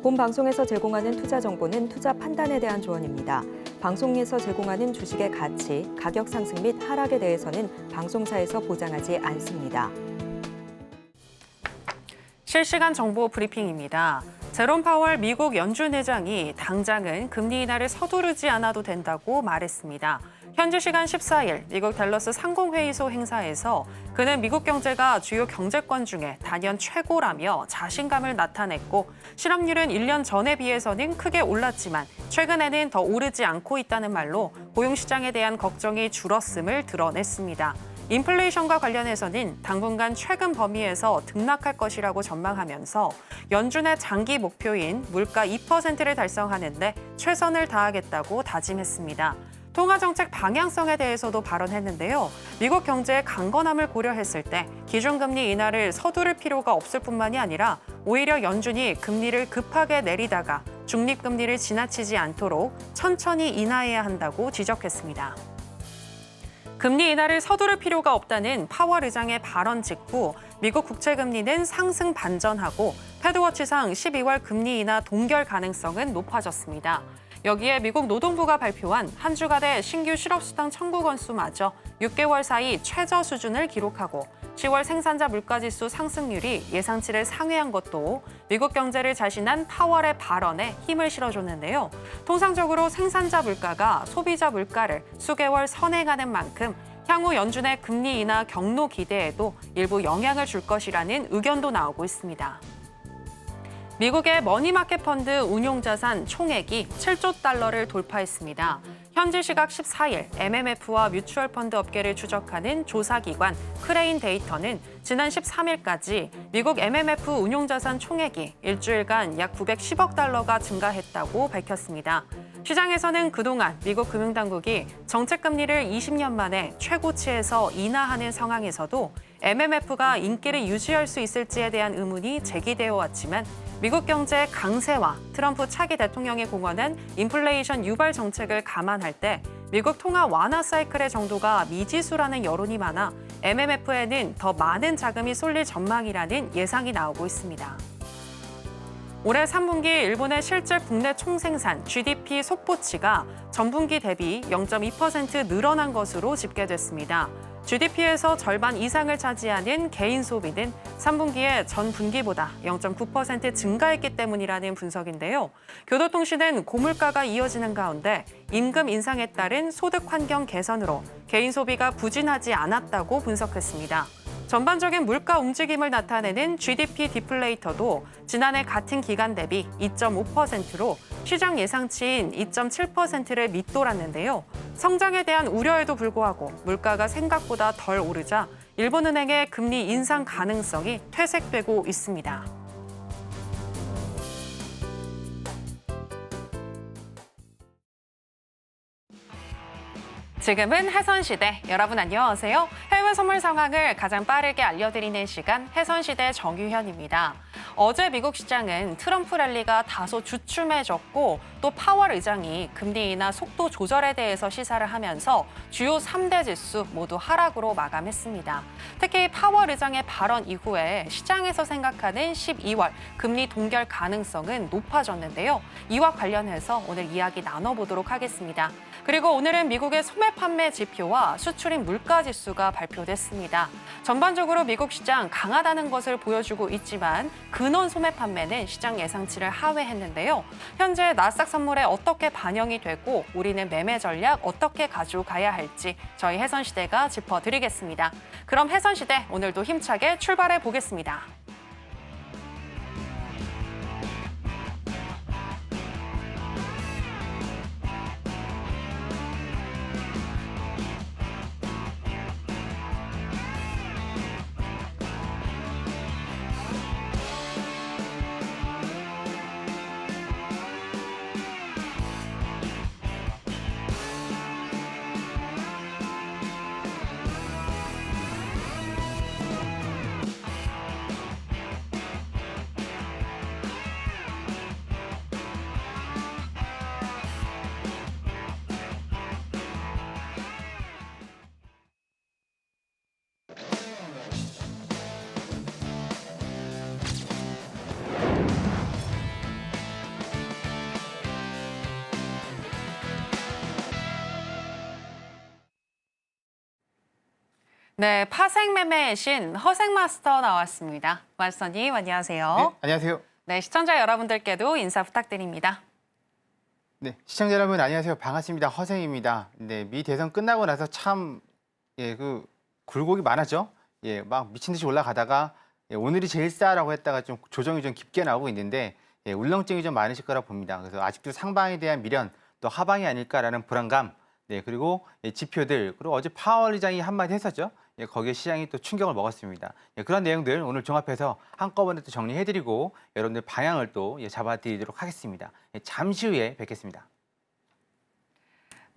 본 방송에서 제공하는 투자 정보는 투자 판단에 대한 조언입니다. 방송에서 제공하는 주식의 가치, 가격 상승 및 하락에 대해서는 방송사에서 보장하지 않습니다. 실시간 정보 브리핑입니다. 제롬 파월 미국 연준 의장이 당장은 금리 인하를 서두르지 않아도 된다고 말했습니다. 현지 시간 14일 미국 댈러스 상공회의소 행사에서 그는 미국 경제가 주요 경제권 중에 단연 최고라며 자신감을 나타냈고 실업률은 1년 전에 비해서는 크게 올랐지만 최근에는 더 오르지 않고 있다는 말로 고용시장에 대한 걱정이 줄었음을 드러냈습니다. 인플레이션과 관련해서는 당분간 최근 범위에서 등락할 것이라고 전망하면서 연준의 장기 목표인 물가 2%를 달성하는 데 최선을 다하겠다고 다짐했습니다. 통화정책 방향성에 대해서도 발언했는데요. 미국 경제의 강건함을 고려했을 때 기준금리 인하를 서두를 필요가 없을 뿐만이 아니라 오히려 연준이 금리를 급하게 내리다가 중립금리를 지나치지 않도록 천천히 인하해야 한다고 지적했습니다. 금리 인하를 서두를 필요가 없다는 파월 의장의 발언 직후 미국 국채금리는 상승 반전하고 패드워치상 12월 금리 인하 동결 가능성은 높아졌습니다. 여기에 미국 노동부가 발표한 한 주간의 신규 실업수당 청구 건수마저 6개월 사이 최저 수준을 기록하고 10월 생산자 물가지수 상승률이 예상치를 상회한 것도 미국 경제를 자신한 파월의 발언에 힘을 실어줬는데요. 통상적으로 생산자 물가가 소비자 물가를 수개월 선행하는 만큼 향후 연준의 금리 인하 경로 기대에도 일부 영향을 줄 것이라는 의견도 나오고 있습니다. 미국의 머니마켓 펀드 운용자산 총액이 7조 달러를 돌파했습니다. 현지 시각 14일 MMF와 뮤추얼 펀드 업계를 추적하는 조사기관 크레인 데이터는 지난 13일까지 미국 MMF 운용자산 총액이 일주일간 약 910억 달러가 증가했다고 밝혔습니다. 시장에서는 그동안 미국 금융당국이 정책금리를 20년 만에 최고치에서 인하하는 상황에서도 MMF가 인기를 유지할 수 있을지에 대한 의문이 제기되어 왔지만 미국 경제의 강세와 트럼프 차기 대통령이 공언한 인플레이션 유발 정책을 감안할 때 미국 통화 완화 사이클의 정도가 미지수라는 여론이 많아 MMF에는 더 많은 자금이 쏠릴 전망이라는 예상이 나오고 있습니다. 올해 3분기 일본의 실질 국내 총생산 GDP 속보치가 전분기 대비 0.2% 늘어난 것으로 집계됐습니다. GDP에서 절반 이상을 차지하는 개인 소비는 3분기에 전 분기보다 0.9% 증가했기 때문이라는 분석인데요. 교도통신은 고물가가 이어지는 가운데 임금 인상에 따른 소득 환경 개선으로 개인 소비가 부진하지 않았다고 분석했습니다. 전반적인 물가 움직임을 나타내는 GDP 디플레이터도 지난해 같은 기간 대비 2.5%로 시장 예상치인 2.7%를 밑돌았는데요. 성장에 대한 우려에도 불구하고 물가가 생각보다 덜 오르자 일본은행의 금리 인상 가능성이 퇴색되고 있습니다. 지금은 해선시대. 여러분 안녕하세요. 해외 선물 상황을 가장 빠르게 알려드리는 시간 해선시대 정유현입니다. 어제 미국 시장은 트럼프 랠리가 다소 주춤해졌고 또 파월 의장이 금리 인하 속도 조절에 대해서 시사를 하면서 주요 3대 지수 모두 하락으로 마감했습니다. 특히 파월 의장의 발언 이후에 시장에서 생각하는 12월 금리 동결 가능성은 높아졌는데요. 이와 관련해서 오늘 이야기 나눠보도록 하겠습니다. 그리고 오늘은 미국의 소매 판매 지표와 수출입 물가 지수가 발표됐습니다. 전반적으로 미국 시장 강하다는 것을 보여주고 있지만 근원 소매 판매는 시장 예상치를 하회했는데요. 현재 나스닥 선물에 어떻게 반영이 되고 우리는 매매 전략 어떻게 가져가야 할지 저희 해선시대가 짚어드리겠습니다. 그럼 해선시대 오늘도 힘차게 출발해 보겠습니다. 네, 파생 매매의 신 허생 마스터 나왔습니다. 마스터님 안녕하세요. 네, 안녕하세요. 네, 시청자 여러분들께도 인사 부탁드립니다. 네, 시청자 여러분 안녕하세요. 반갑습니다. 허생입니다. 네, 미 대선 끝나고 나서 참 굴곡이 많았죠. 예, 막 미친 듯이 올라가다가 오늘이 제일 싸라고 했다가 좀 조정이 좀 깊게 나오고 있는데 울렁증이 좀 많으실 거라 봅니다. 그래서 아직도 상방에 대한 미련, 또 하방이 아닐까라는 불안감, 네, 그리고 지표들, 그리고 어제 파월 의장이 한마디 했었죠. 거기에 시장이 또 충격을 먹었습니다. 그런 내용들 오늘 종합해서 한꺼번에 또 정리해드리고 여러분들 방향을 또 잡아드리도록 하겠습니다. 잠시 후에 뵙겠습니다.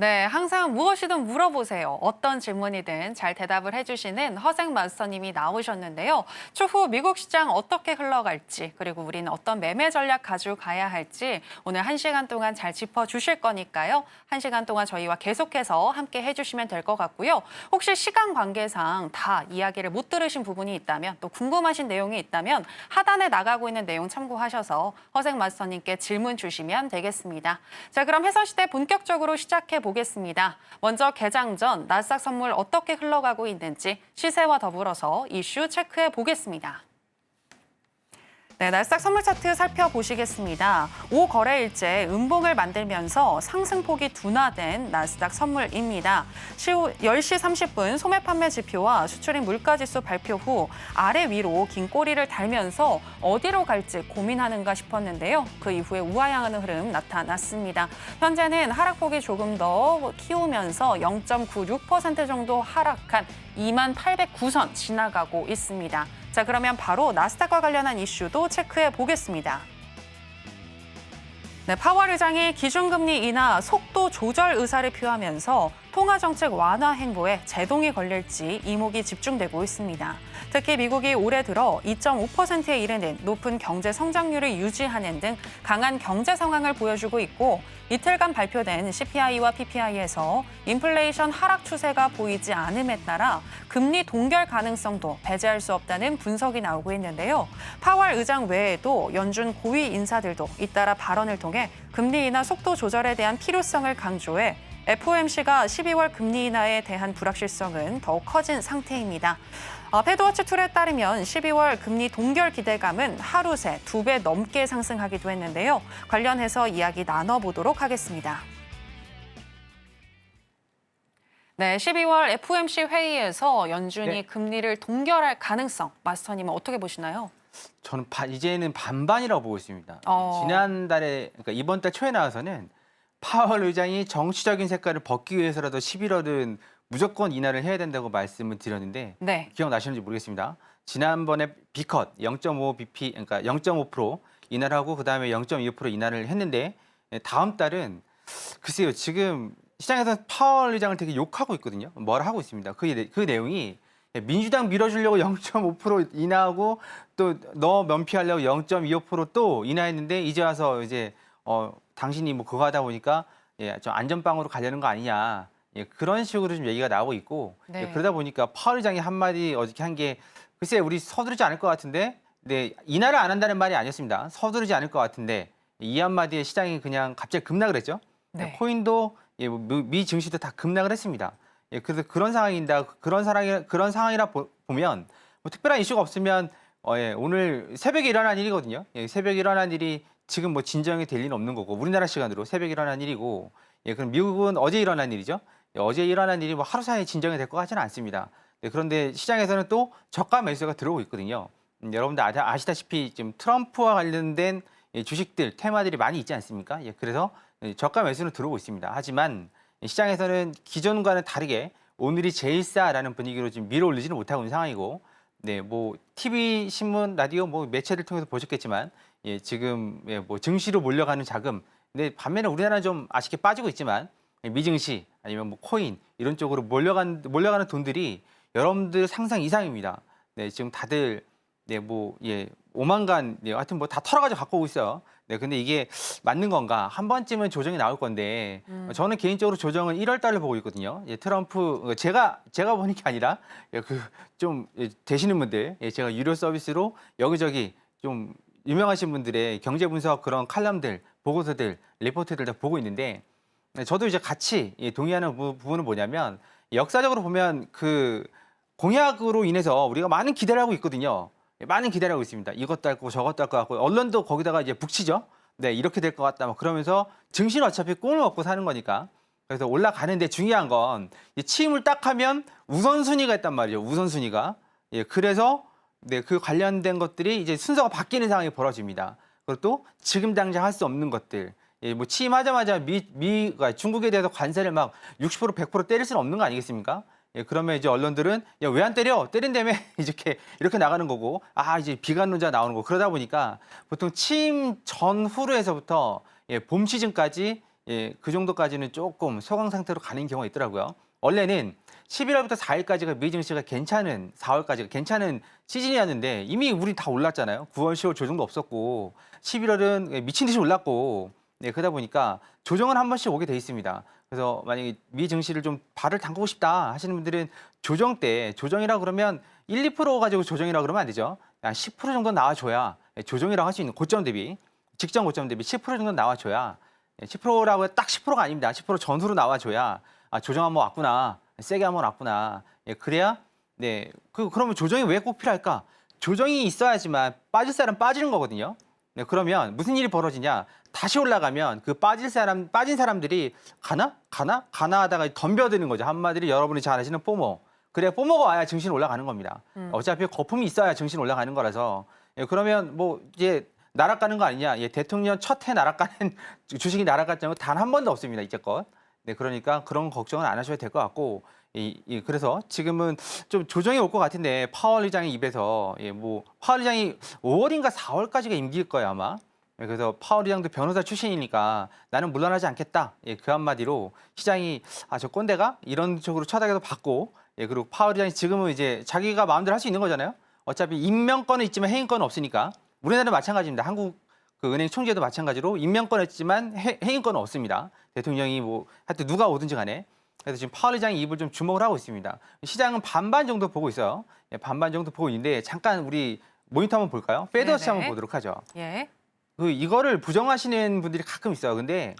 네, 항상 무엇이든 물어보세요. 어떤 질문이든 잘 대답을 해주시는 허생 마스터님이 나오셨는데요. 추후 미국 시장 어떻게 흘러갈지, 그리고 우리는 어떤 매매 전략 가지고 가야 할지 오늘 1시간 동안 잘 짚어주실 거니까요. 1시간 동안 저희와 계속해서 함께 해주시면 될 것 같고요. 혹시 시간 관계상 다 이야기를 못 들으신 부분이 있다면, 또 궁금하신 내용이 있다면 하단에 나가고 있는 내용 참고하셔서 허생 마스터님께 질문 주시면 되겠습니다. 자, 그럼 해설시대 본격적으로 시작해 보겠습니다. 먼저 개장 전 나스닥 선물 어떻게 흘러가고 있는지 시세와 더불어서 이슈 체크해 보겠습니다. 네, 나스닥 선물 차트 살펴보시겠습니다. 5거래일째 음봉을 만들면서 상승폭이 둔화된 나스닥 선물입니다. 10시 30분 소매 판매 지표와 수출입 물가지수 발표 후 아래 위로 긴 꼬리를 달면서 어디로 갈지 고민하는가 싶었는데요. 그 이후에 우하향하는 흐름 나타났습니다. 현재는 하락폭이 조금 더 키우면서 0.96% 정도 하락한 2809선 지나가고 있습니다. 자, 그러면 바로 나스닥과 관련한 이슈도 체크해 보겠습니다. 네, 파월 의장이 기준금리 인하 속도 조절 의사를 표하면서 통화정책 완화 행보에 제동이 걸릴지 이목이 집중되고 있습니다. 특히 미국이 올해 들어 2.5%에 이르는 높은 경제 성장률을 유지하는 등 강한 경제 상황을 보여주고 있고 이틀간 발표된 CPI와 PPI에서 인플레이션 하락 추세가 보이지 않음에 따라 금리 동결 가능성도 배제할 수 없다는 분석이 나오고 있는데요. 파월 의장 외에도 연준 고위 인사들도 잇따라 발언을 통해 금리 인하 속도 조절에 대한 필요성을 강조해 FOMC가 12월 금리 인하에 대한 불확실성은 더욱 커진 상태입니다. 패드워치 툴에 따르면 12월 금리 동결 기대감은 하루 새 2배 넘게 상승하기도 했는데요. 관련해서 이야기 나눠보도록 하겠습니다. 네, 12월 FOMC 회의에서 연준이 금리를 동결할 가능성, 마스터님은 어떻게 보시나요? 저는 이제는 반반이라고 보고 있습니다. 지난달에, 그러니까 이번 달 초에 나와서는 파월 의장이 정치적인 색깔을 벗기 위해서라도 11월은 무조건 인하를 해야 된다고 말씀을 드렸는데 기억나시는지 모르겠습니다. 지난번에 B컷 0.5bp, 그러니까 0.5% 인하를 하고 그다음에 0.25% 인하를 했는데 다음 달은 글쎄요. 지금 시장에서 파월 의장을 되게 욕하고 있거든요. 뭐라 하고 있습니다. 그 내용이 민주당 밀어주려고 0.5% 인하하고 또 너 면피하려고 0.25% 또 인하했는데 이제 와서 이제 당신이 뭐 그거 하다 보니까 좀 안전빵으로 가려는 거 아니냐. 그런 식으로 좀 얘기가 나오고 있고 그러다 보니까 파월 의장이 한마디 어저께 한 게 글쎄 우리 서두르지 않을 것 같은데 인하를 안 한다는 말이 아니었습니다. 서두르지 않을 것 같은데 이 한마디에 시장이 그냥 갑자기 급락을 했죠. 코인도 미 증시도 다 급락을 했습니다. 그래서 그런 상황인다. 그런 상황이라 보면 뭐 특별한 이슈가 없으면 오늘 새벽에 일어난 일이거든요. 새벽에 일어난 일이 지금 뭐 진정이 될 리는 없는 거고 우리나라 시간으로 새벽에 일어난 일이고 그럼 미국은 어제 일어난 일이죠. 어제 일어난 일이 뭐 하루 사이에 진정이 될 것 같지는 않습니다. 그런데 시장에서는 또 저가 매수가 들어오고 있거든요. 여러분들 아시다시피 지금 트럼프와 관련된 주식들, 테마들이 많이 있지 않습니까? 그래서 저가 매수는 들어오고 있습니다. 하지만 시장에서는 기존과는 다르게 오늘이 제일 싸라는 분위기로 지금 밀어올리지는 못하고 있는 상황이고 뭐 TV, 신문, 라디오 뭐 매체를 통해서 보셨겠지만 지금 뭐 증시로 몰려가는 자금 근데 반면에 우리나라는 좀 아쉽게 빠지고 있지만 미증시 아니면 뭐 코인 이런 쪽으로 몰려가는 돈들이 여러분들 상상 이상입니다. 지금 다들 뭐 5만간 하여튼 뭐 다 털어가지고 갖고 오고 있어요. 근데 이게 맞는 건가? 한 번쯤은 조정이 나올 건데 저는 개인적으로 조정은 1월 달을 보고 있거든요. 트럼프 제가 보는 게 아니라 좀 되시는 분들 제가 유료 서비스로 여기저기 좀 유명하신 분들의 경제 분석 그런 칼럼들, 보고서들, 리포트들 다 보고 있는데 저도 이제 같이 동의하는 부분은 뭐냐면 역사적으로 보면 공약으로 인해서 우리가 많은 기대를 하고 있거든요. 많은 기대를 하고 있습니다. 이것도 할 거고 저것도 할 거 같고 언론도 거기다가 이제 북치죠. 네, 이렇게 될 것 같다. 막 그러면서 증시는 어차피 꿈을 먹고 사는 거니까. 그래서 올라가는데 중요한 건 취임을 딱 하면 우선순위가 있단 말이죠. 우선순위가. 예, 그래서 네, 그 관련된 것들이 이제 순서가 바뀌는 상황이 벌어집니다. 그리고 또 지금 당장 할 수 없는 것들. 예, 뭐 취임하자마자 중국에 대해서 관세를 막 60% 100% 때릴 수는 없는 거 아니겠습니까? 예, 그러면 이제 언론들은 야, 왜 안 때려? 때린다며 이렇게 나가는 거고 이제 비관론자 나오는 거고 그러다 보니까 보통 취임 전후로 해서부터 예, 봄 시즌까지 예, 그 정도까지는 조금 소강 상태로 가는 경우가 있더라고요. 원래는 11월부터 4일까지가 미 증시가 괜찮은 4월까지가 괜찮은 시즌이었는데 이미 우리 다 올랐잖아요. 9월, 10월 조정도 없었고 11월은 미친 듯이 올랐고 네, 그러다 보니까 조정은 한 번씩 오게 돼 있습니다. 그래서 만약에 미 증시를 좀 발을 담그고 싶다 하시는 분들은 조정 때 조정이라 그러면 1, 2% 가지고 조정이라 그러면 안 되죠. 한 10% 정도 나와줘야 조정이라고 할 수 있는 고점 대비 직전 고점 대비 10% 정도 나와줘야 10%라고 딱 10%가 아닙니다. 10% 전후로 나와줘야 조정 한번 왔구나. 세게 한번 왔구나. 예, 그래야 네. 그러면 조정이 왜 꼭 필요할까? 조정이 있어야지만 빠질 사람 빠지는 거거든요. 네, 그러면 무슨 일이 벌어지냐? 다시 올라가면 그 빠진 사람들이 가나 하다가 덤벼드는 거죠. 한마디로 여러분이 잘 아시는 포모. 그래야 포모가 와야 증시는 올라가는 겁니다. 어차피 거품이 있어야 증시는 올라가는 거라서. 예, 그러면 뭐 이제 날아가는 거 아니냐? 예, 대통령 첫 해 날아가는 주식이 날아갔다는 건 단 한 번도 없습니다. 이제껏. 네, 그러니까 그런 걱정은 안 하셔도 될 것 같고. 그래서 지금은 좀 조정이 올 것 같은데 파월 의장의 입에서 뭐 파월 의장이 5월인가 4월까지가 임기일 거예요 아마. 그래서 파월 의장도 변호사 출신이니까 나는 물러나지 않겠다. 그 한마디로 시장이 저 꼰대가 이런 쪽으로 쳐다도 받고 그리고 파월 의장이 지금은 이제 자기가 마음대로 할 수 있는 거잖아요. 어차피 임명권은 있지만 해임권은 없으니까 우리나라도 마찬가지입니다. 한국 그 은행 총재도 마찬가지로 임명권은 있지만 해임권은 없습니다. 대통령이 뭐 하여튼 누가 오든지 간에. 그래서 지금 파월 의장이 입을 좀 주목을 하고 있습니다. 시장은 반반 정도 보고 있어요. 반반 정도 보고 있는데 잠깐 우리 모니터 한번 볼까요? 페드워치 한번 보도록 하죠. 예. 이거를 부정하시는 분들이 가끔 있어요. 근데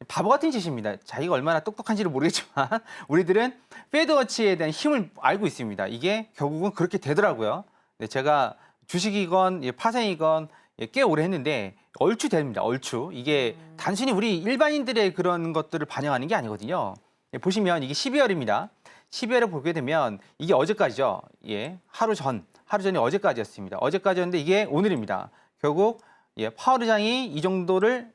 바보 같은 짓입니다. 자기가 얼마나 똑똑한지를 모르겠지만 우리들은 페드워치에 대한 힘을 알고 있습니다. 이게 결국은 그렇게 되더라고요. 제가 주식이건 파생이건 꽤 오래 했는데 얼추 됩니다. 얼추. 이게 단순히 우리 일반인들의 그런 것들을 반영하는 게 아니거든요. 보시면 이게 12월입니다. 12월에 보게 되면 이게 어제까지죠. 하루 전이 어제까지였습니다. 어제까지였는데 이게 오늘입니다. 결국 파월 의장이 이 정도를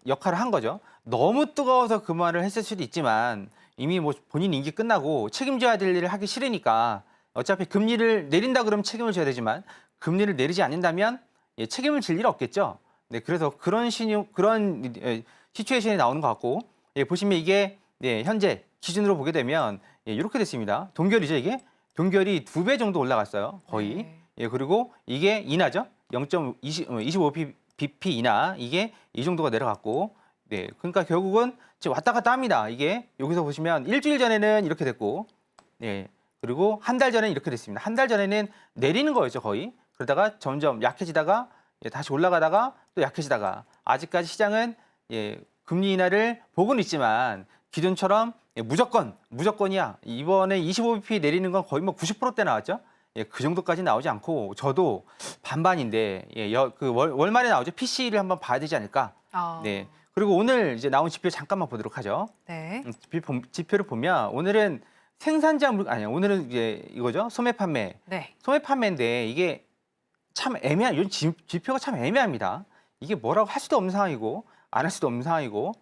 역할을 한 거죠. 너무 뜨거워서 그 말을 했을 수도 있지만 이미 뭐 본인 임기 끝나고 책임져야 될 일을 하기 싫으니까 어차피 금리를 내린다 그러면 책임을 져야 되지만 금리를 내리지 않는다면 책임을 질 일 없겠죠. 네, 그래서 그런 시츄에이션이 나오는 것 같고 보시면 이게 현재 기준으로 보게 되면 이렇게 됐습니다. 동결이죠, 이게? 동결이 2배 정도 올라갔어요, 거의. 그리고 이게 인하죠. 0.25bp 인하, 이게 이 정도가 내려갔고, 네, 그러니까 결국은 지금 왔다 갔다 합니다. 이게 여기서 보시면 일주일 전에는 이렇게 됐고, 그리고 한 달 전에는 이렇게 됐습니다. 한 달 전에는 내리는 거였죠, 거의. 그러다가 점점 약해지다가 다시 올라가다가 또 약해지다가 아직까지 시장은 금리 인하를 보고는 있지만 기존처럼 무조건이야. 이번에 25bp 내리는 건 거의 뭐 90%대 나왔죠. 그 정도까지 나오지 않고 저도 반반인데 그 월말에 나오죠. PC를 한번 봐야 되지 않을까. 네. 그리고 오늘 이제 나온 지표 잠깐만 보도록 하죠. 네. 지표를 보면 오늘은 생산자 오늘은 이제 이거죠. 소매 판매. 네. 소매 판매인데 이게 참 이런 지표가 참 애매합니다. 이게 뭐라고 할 수도 없는 상황이고 안 할 수도 없는 상황이고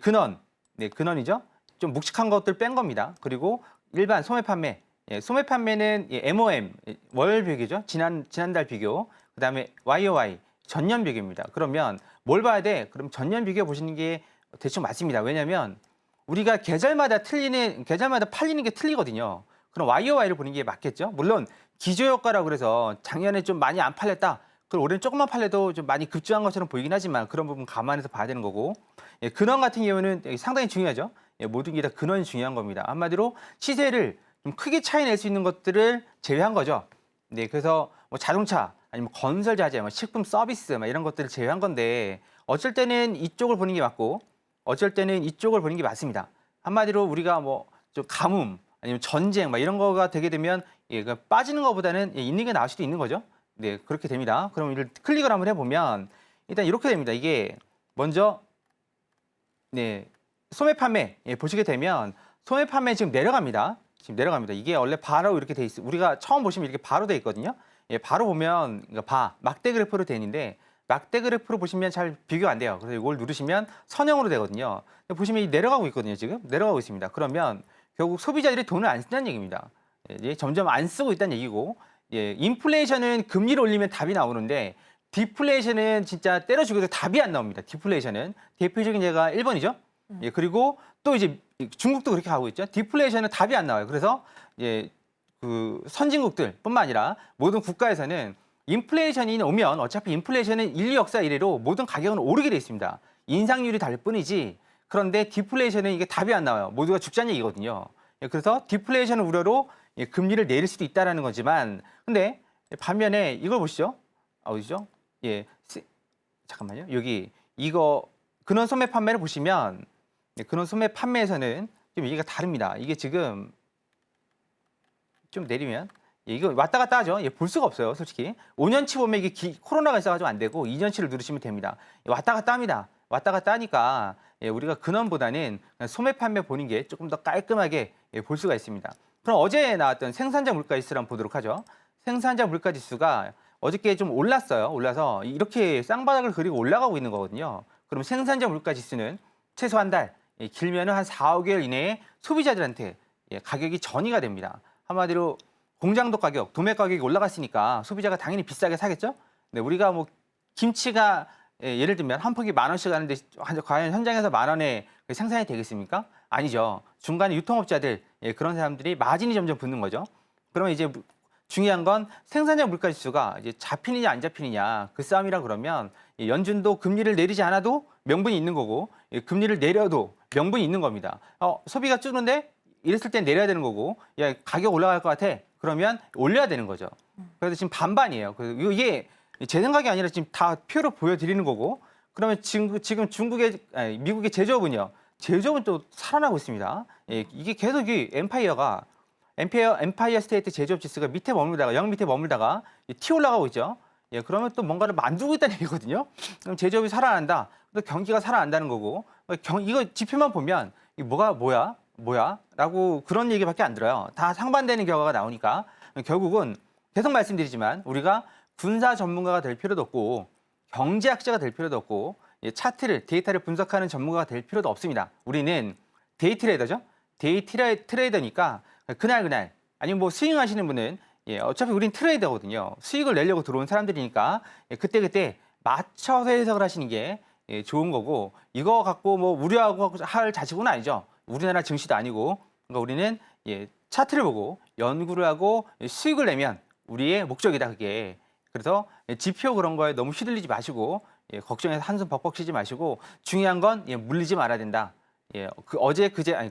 근원. 네, 근원이죠. 좀 묵직한 것들 뺀 겁니다. 그리고 일반 소매 판매. 소매 판매는 MOM 월 비교죠. 지난달 비교. 그다음에 YOY 전년 비교입니다. 그러면 뭘 봐야 돼? 그럼 전년 비교 보시는 게 대충 맞습니다. 왜냐하면 우리가 계절마다 팔리는 게 틀리거든요. 그럼 YOY를 보는 게 맞겠죠. 물론 기저효과라고 그래서 작년에 좀 많이 안 팔렸다. 그럼 올해는 조금만 팔려도 좀 많이 급증한 것처럼 보이긴 하지만 그런 부분 감안해서 봐야 되는 거고 근원 같은 경우는 상당히 중요하죠. 모든 게 다 근원이 중요한 겁니다. 한마디로 시세를 좀 크게 차이 낼 수 있는 것들을 제외한 거죠. 네, 그래서 뭐 자동차 아니면 건설 자재, 뭐 식품 서비스 이런 것들을 제외한 건데 어쩔 때는 이쪽을 보는 게 맞고 어쩔 때는 이쪽을 보는 게 맞습니다. 한마디로 우리가 뭐 좀 가뭄 아니면 전쟁 막 이런 거가 되게 되면 그러니까 빠지는 것보다는 있는 게 나을 수도 있는 거죠. 네, 그렇게 됩니다. 그럼 이를 클릭을 한번 해보면 일단 이렇게 됩니다. 이게 먼저 네, 소매 판매 보시게 되면 소매 판매 지금 내려갑니다. 지금 내려갑니다. 이게 원래 바로 이렇게 돼 있어요. 우리가 처음 보시면 이렇게 바로 돼 있거든요. 바로 보면 막대 그래프로 돼 있는데 막대 그래프로 보시면 잘 비교 안 돼요. 그래서 이걸 누르시면 선형으로 되거든요. 보시면 내려가고 있거든요. 지금 내려가고 있습니다. 그러면 결국 소비자들이 돈을 안 쓴다는 얘기입니다. 점점 안 쓰고 있다는 얘기고, 인플레이션은 금리를 올리면 답이 나오는데 디플레이션은 진짜 때려 죽여도 답이 안 나옵니다. 디플레이션은 대표적인 예가 일본이죠. 그리고 또 이제 중국도 그렇게 가고 있죠. 디플레이션은 답이 안 나와요. 그래서 그 선진국들뿐만 아니라 모든 국가에서는 인플레이션이 오면 어차피 인플레이션은 인류 역사 이래로 모든 가격은 오르게 돼 있습니다. 인상률이 다를 뿐이지. 그런데 디플레이션은 이게 답이 안 나와요. 모두가 죽자는 얘기거든요. 그래서 디플레이션을 우려로 금리를 내릴 수도 있다라는 거지만, 근데 반면에 이걸 보시죠. 어디죠? 잠깐만요. 여기 이거 근원 소매 판매를 보시면 근원 소매 판매에서는 좀 얘기가 다릅니다. 이게 지금 좀 내리면 이거 왔다 갔다 하죠. 볼 수가 없어요, 솔직히. 5년치 보면 이게 코로나가 있어가지고 안 되고 2년치를 누르시면 됩니다. 왔다 갔다 합니다. 왔다 갔다 하니까 우리가 근원보다는 소매 판매 보는 게 조금 더 깔끔하게 볼 수가 있습니다. 그럼 어제 나왔던 생산자 물가지수를 한번 보도록 하죠. 생산자 물가지수가 어저께 좀 올랐어요. 올라서 이렇게 쌍바닥을 그리고 올라가고 있는 거거든요. 그럼 생산자 물가지수는 최소 한 달, 길면은 한 4, 5개월 이내에 소비자들한테 가격이 전이가 됩니다. 한마디로 공장도 가격, 도매 가격이 올라갔으니까 소비자가 당연히 비싸게 사겠죠. 네, 우리가 뭐 김치가 예를 들면 한 포기 10,000원씩 하는데 과연 현장에서 10,000원에 생산이 되겠습니까? 아니죠. 중간에 유통업자들 그런 사람들이 마진이 점점 붙는 거죠. 그러면 이제 중요한 건 생산자 물가지수가 이제 잡히느냐 안 잡히느냐 그 싸움이라 그러면 연준도 금리를 내리지 않아도 명분이 있는 거고 금리를 내려도 명분이 있는 겁니다. 소비가 줄는데 이랬을 땐 내려야 되는 거고 가격 올라갈 것 같아. 그러면 올려야 되는 거죠. 그래서 지금 반반이에요. 그래서 이게 제 생각이 아니라 지금 다 표로 보여드리는 거고 그러면 지금 미국의 제조업은요. 제조업은 또 살아나고 있습니다. 이게 계속 이 엠파이어 스테이트 제조업 지수가 밑에 머물다가 영 밑에 머물다가 튀어 올라가고 있죠. 그러면 또 뭔가를 만들고 있다는 얘기거든요. 그럼 제조업이 살아난다. 또 경기가 살아난다는 거고 이거 지표만 보면 뭐야? 라고 그런 얘기밖에 안 들어요. 다 상반되는 결과가 나오니까 결국은 계속 말씀드리지만 우리가 군사 전문가가 될 필요도 없고 경제학자가 될 필요도 없고 데이터를 분석하는 전문가가 될 필요도 없습니다. 우리는 데이 트레이더죠. 데이 트레이더니까 그날 아니면 뭐 스윙하시는 분은 어차피 우린 트레이더거든요. 수익을 내려고 들어온 사람들이니까 그때 맞춰서 해석을 하시는 게 좋은 거고 이거 갖고 뭐 우려하고 할 자식은 아니죠. 우리나라 증시도 아니고 그러니까 우리는 차트를 보고 연구를 하고 수익을 내면 우리의 목적이다 그게. 그래서 지표 그런 거에 너무 휘둘리지 마시고 걱정해서 한숨 벅벅 쉬지 마시고 중요한 건 물리지 말아야 된다.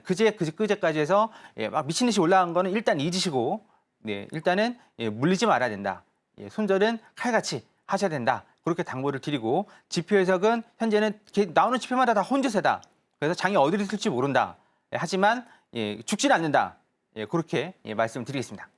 그제까지 해서 막 미친 듯이 올라간 거는 일단 잊으시고 일단은 물리지 말아야 된다. 손절은 칼같이 하셔야 된다. 그렇게 당부를 드리고 지표 해석은 현재는 나오는 지표마다 다 혼조세다. 그래서 장이 어디로 쓸지 모른다. 하지만 죽질 않는다. 그렇게 말씀을 드리겠습니다.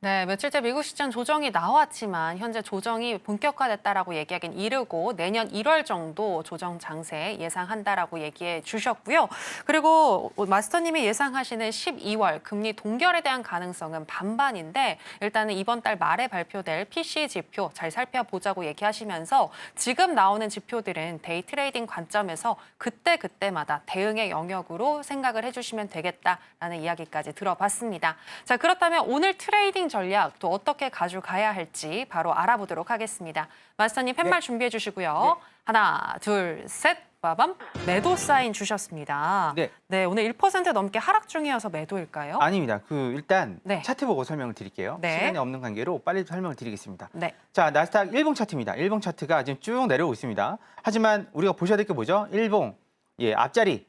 네, 며칠째 미국 시장 조정이 나왔지만 현재 조정이 본격화됐다라고 얘기하긴 이르고 내년 1월 정도 조정 장세 예상한다라고 얘기해 주셨고요. 그리고 마스터님이 예상하시는 12월 금리 동결에 대한 가능성은 반반인데 일단은 이번 달 말에 발표될 PCE 지표 잘 살펴보자고 얘기하시면서 지금 나오는 지표들은 데이 트레이딩 관점에서 그때마다 대응의 영역으로 생각을 해주시면 되겠다라는 이야기까지 들어봤습니다. 자, 그렇다면 오늘 트레이딩 전략 또 어떻게 가져가야 할지 바로 알아보도록 하겠습니다. 마스터님 팻말 준비해 주시고요. 하나, 둘, 셋. 빠밤. 매도 사인 주셨습니다. 네, 오늘 1% 넘게 하락 중이어서 매도일까요? 아닙니다. 일단 차트 보고 설명을 드릴게요. 네. 시간이 없는 관계로 빨리 설명을 드리겠습니다. 네. 자, 나스닥 일봉 차트입니다. 일봉 차트가 지금 쭉 내려오고 있습니다. 하지만 우리가 보셔야 될 게 뭐죠? 일봉 앞자리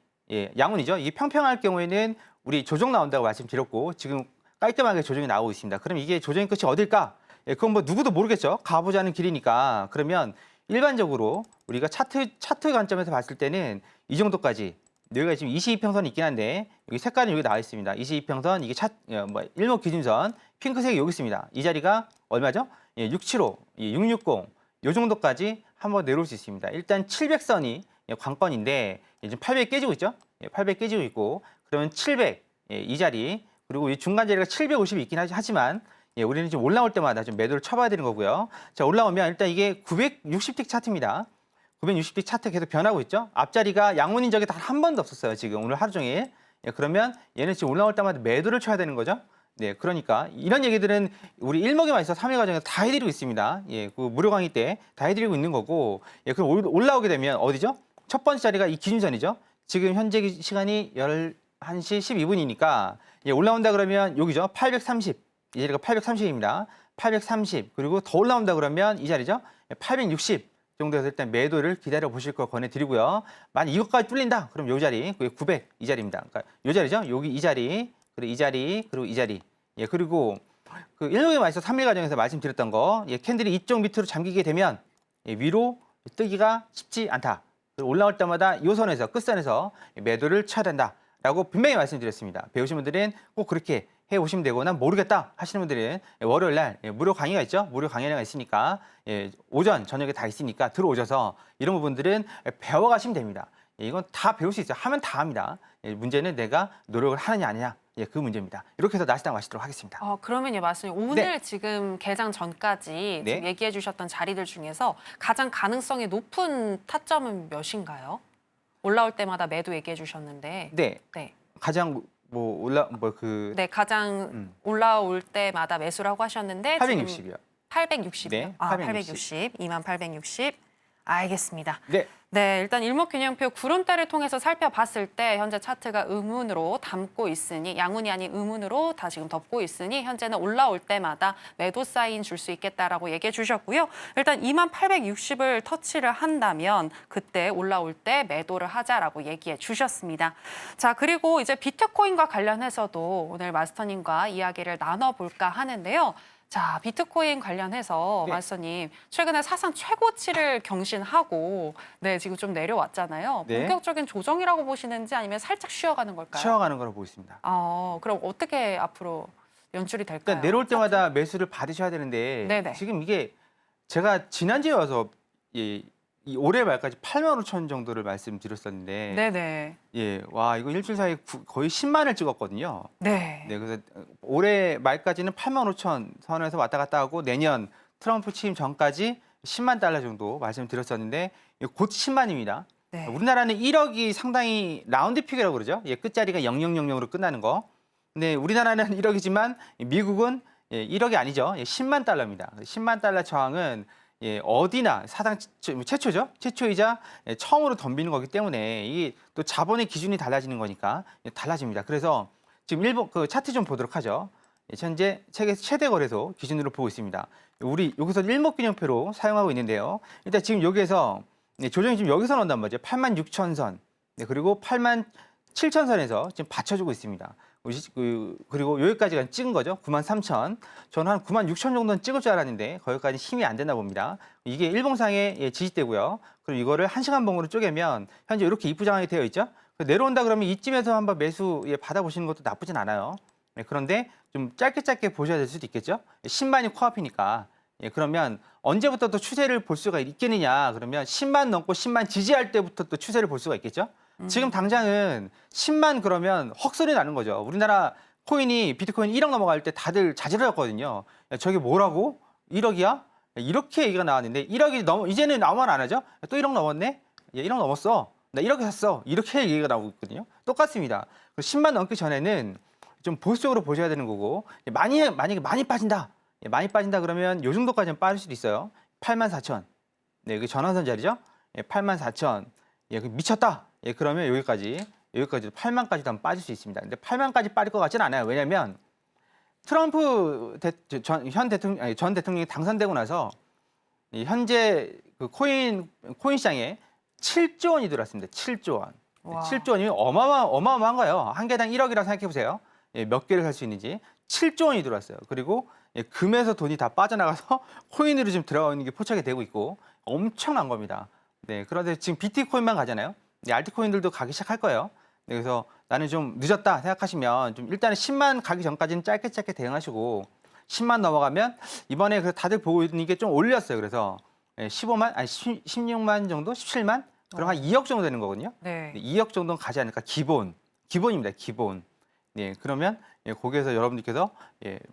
양운이죠. 이게 평평할 경우에는 우리 조정 나온다고 말씀드렸고 지금 깔끔하게 조정이 나오고 있습니다. 그럼 이게 조정의 끝이 어딜까? 그건 뭐 누구도 모르겠죠. 가보자는 길이니까. 그러면 일반적으로 우리가 차트 관점에서 봤을 때는 이 정도까지 여기가 지금 22평선이 있긴 한데 여기 색깔은 여기 나와 있습니다. 22평선 이게 일목 기준선 핑크색이 여기 있습니다. 이 자리가 얼마죠? 예, 675, 660 요 정도까지 한번 내려올 수 있습니다. 일단 700선이 관건인데 지금 800 깨지고 있죠? 예, 800 깨지고 있고 그러면 700 이 자리 그리고 이 중간 자리가 750이 있긴 하지만 우리는 지금 올라올 때마다 좀 매도를 쳐봐야 되는 거고요. 자, 올라오면 일단 이게 960틱 차트입니다. 960틱 차트 계속 변하고 있죠. 앞자리가 양운인 적이 단 한 번도 없었어요. 지금 오늘 하루 종일. 그러면 얘는 지금 올라올 때마다 매도를 쳐야 되는 거죠. 네, 그러니까 이런 얘기들은 우리 일목에만 있어 3일 과정에서 다 해드리고 있습니다. 그 무료 강의 때 다 해드리고 있는 거고 그럼 올라오게 되면 어디죠? 첫 번째 자리가 이 기준선이죠. 지금 현재 시간이 11시 12분이니까 올라온다 그러면 여기죠. 830. 이 자리가 830입니다. 830 그리고 더 올라온다 그러면 이 자리죠. 860 정도에서 일단 매도를 기다려 보실 걸 권해드리고요. 만약 이것까지 뚫린다 그럼 이 자리 900 이 자리입니다. 그러니까 이 자리죠. 여기 이 자리 그리고 이 자리 그리고 이 자리 그리고 그 일목에만 있어 3일 과정에서 말씀드렸던 거 캔들이 이쪽 밑으로 잠기게 되면 위로 뜨기가 쉽지 않다. 올라올 때마다 이 선에서 끝선에서 매도를 쳐야 된다라고 분명히 말씀드렸습니다. 배우신 분들은 꼭 그렇게 해오시면 되고 난 모르겠다 하시는 분들은 월요일 날 무료 강의가 있죠. 무료 강의가 있으니까 오전 저녁에 다 있으니까 들어오셔서 이런 부분들은 배워가시면 됩니다. 이건 다 배울 수 있어요. 하면 다 합니다. 문제는 내가 노력을 하느냐 아니냐 그 문제입니다. 이렇게 해서 나시당 마시도록 하겠습니다. 그러면 말씀이 오늘 네. 지금 개장 전까지 네. 지금 얘기해 주셨던 자리들 중에서 가장 가능성이 높은 타점은 몇인가요? 올라올 때마다 매도 얘기해 주셨는데. 네. 네. 가장 네, 가장 올라올 때마다 매수라고 하셨는데 860이요. 860이요. 네, 860. 28,860. 알겠습니다. 네. 네, 일단 일목균형표 구름대를 통해서 살펴봤을 때 현재 차트가 음운으로 담고 있으니 양운이 아닌 음운으로 다 지금 덮고 있으니 현재는 올라올 때마다 매도 사인 줄 수 있겠다라고 얘기해 주셨고요. 일단 28,860을 터치를 한다면 그때 올라올 때 매도를 하자라고 얘기해 주셨습니다. 자, 그리고 이제 비트코인과 관련해서도 오늘 마스터님과 이야기를 나눠볼까 하는데요. 자, 비트코인 관련해서 네. 마스터님 최근에 사상 최고치를 경신하고 지금 좀 내려왔잖아요. 네. 본격적인 조정이라고 보시는지 아니면 살짝 쉬어가는 걸까요? 쉬어가는 거로 보겠습니다. 그럼 어떻게 앞으로 연출이 될까요? 그러니까 내려올 때마다 매수를 받으셔야 되는데 네네. 지금 이게 제가 지난주에 와서 이 올해 말까지 85,000 정도를 말씀드렸었는데 네네. 와 이거 일주일 사이에 거의 10만을 찍었거든요. 네. 네, 그래서 올해 말까지는 85,000 선에서 왔다 갔다 하고 내년 트럼프 취임 전까지 10만 달러 정도 말씀드렸었는데 곧 10만입니다. 네. 우리나라는 1억이 상당히 라운드 픽이라고 그러죠. 끝자리가 0000으로 끝나는 거. 근데 우리나라는 1억이지만 미국은 1억이 아니죠. 10만 달러입니다. 10만 달러 저항은 어디나 사상 최초죠. 최초이자 처음으로 덤비는 거기 때문에 이게 또 자본의 기준이 달라지는 거니까 달라집니다. 그래서 지금 일본 그 차트 좀 보도록 하죠. 현재 세계 최대 거래소 기준으로 보고 있습니다. 우리 여기서 일목균형표로 사용하고 있는데요. 일단 지금 여기에서 조정이 지금 여기서 나온단 말이죠. 86,000선 그리고 87,000선에서 지금 받쳐주고 있습니다. 그리고 여기까지가 찍은 거죠. 93,000. 저는 한 96,000 정도는 찍을 줄 알았는데 거기까지 힘이 안 되나 봅니다. 이게 일봉상의 지지대고요. 그리고 이거를 1시간 봉으로 쪼개면 현재 이렇게 입부장하게 되어 있죠. 내려온다 그러면 이쯤에서 한번 매수 받아보시는 것도 나쁘진 않아요. 그런데 좀 짧게 보셔야 될 수도 있겠죠. 10만이 코앞이니까. 그러면 언제부터 또 추세를 볼 수가 있겠느냐. 그러면 10만 넘고 10만 지지할 때부터 또 추세를 볼 수가 있겠죠. 지금 당장은 10만 그러면 헉소리 나는 거죠. 우리나라 비트코인 1억 넘어갈 때 다들 자지러졌거든요. 저게 뭐라고? 1억이야? 이렇게 얘기가 나왔는데 1억이 이제는 아무 말 안 하죠. 또 1억 넘었네? 1억 넘었어. 나 1억에 샀어. 이렇게 얘기가 나오고 있거든요. 똑같습니다. 10만 넘기 전에는 좀 보수적으로 보셔야 되는 거고 만약에 많이 빠진다. 많이 빠진다 그러면 요 정도까지는 빠질 수도 있어요. 84,000. 네, 여기 전환선 자리죠. 84,000. 미쳤다. 그러면 여기까지 8만까지도 한번 빠질 수 있습니다. 근데 8만까지 빠질 것 같지는 않아요. 왜냐하면 트럼프 전 대통령이 당선되고 나서 현재 그 코인 시장에 7조 원이 들어왔습니다. 7조 원. 와. 7조 원이 어마어마한 거예요. 한 개당 1억이라고 생각해 보세요. 몇 개를 살 수 있는지. 7조 원이 들어왔어요. 그리고 금에서 돈이 다 빠져나가서 코인으로 지금 들어가는 게 포착이 되고 있고 엄청난 겁니다. 네, 그런데 지금 비트코인만 가잖아요. 알트코인들도 가기 시작할 거예요. 네, 그래서 나는 좀 늦었다 생각하시면 좀 일단은 10만 가기 전까지는 짧게 대응하시고 10만 넘어가면 이번에 그 다들 보고 있는 게 좀 올렸어요. 그래서 15만 아니 16만 정도, 17만 그럼 한 2억 정도 되는 거거든요. 네. 2억 정도는 가지 않을까 기본입니다. 기본. 네, 그러면 거기에서 여러분들께서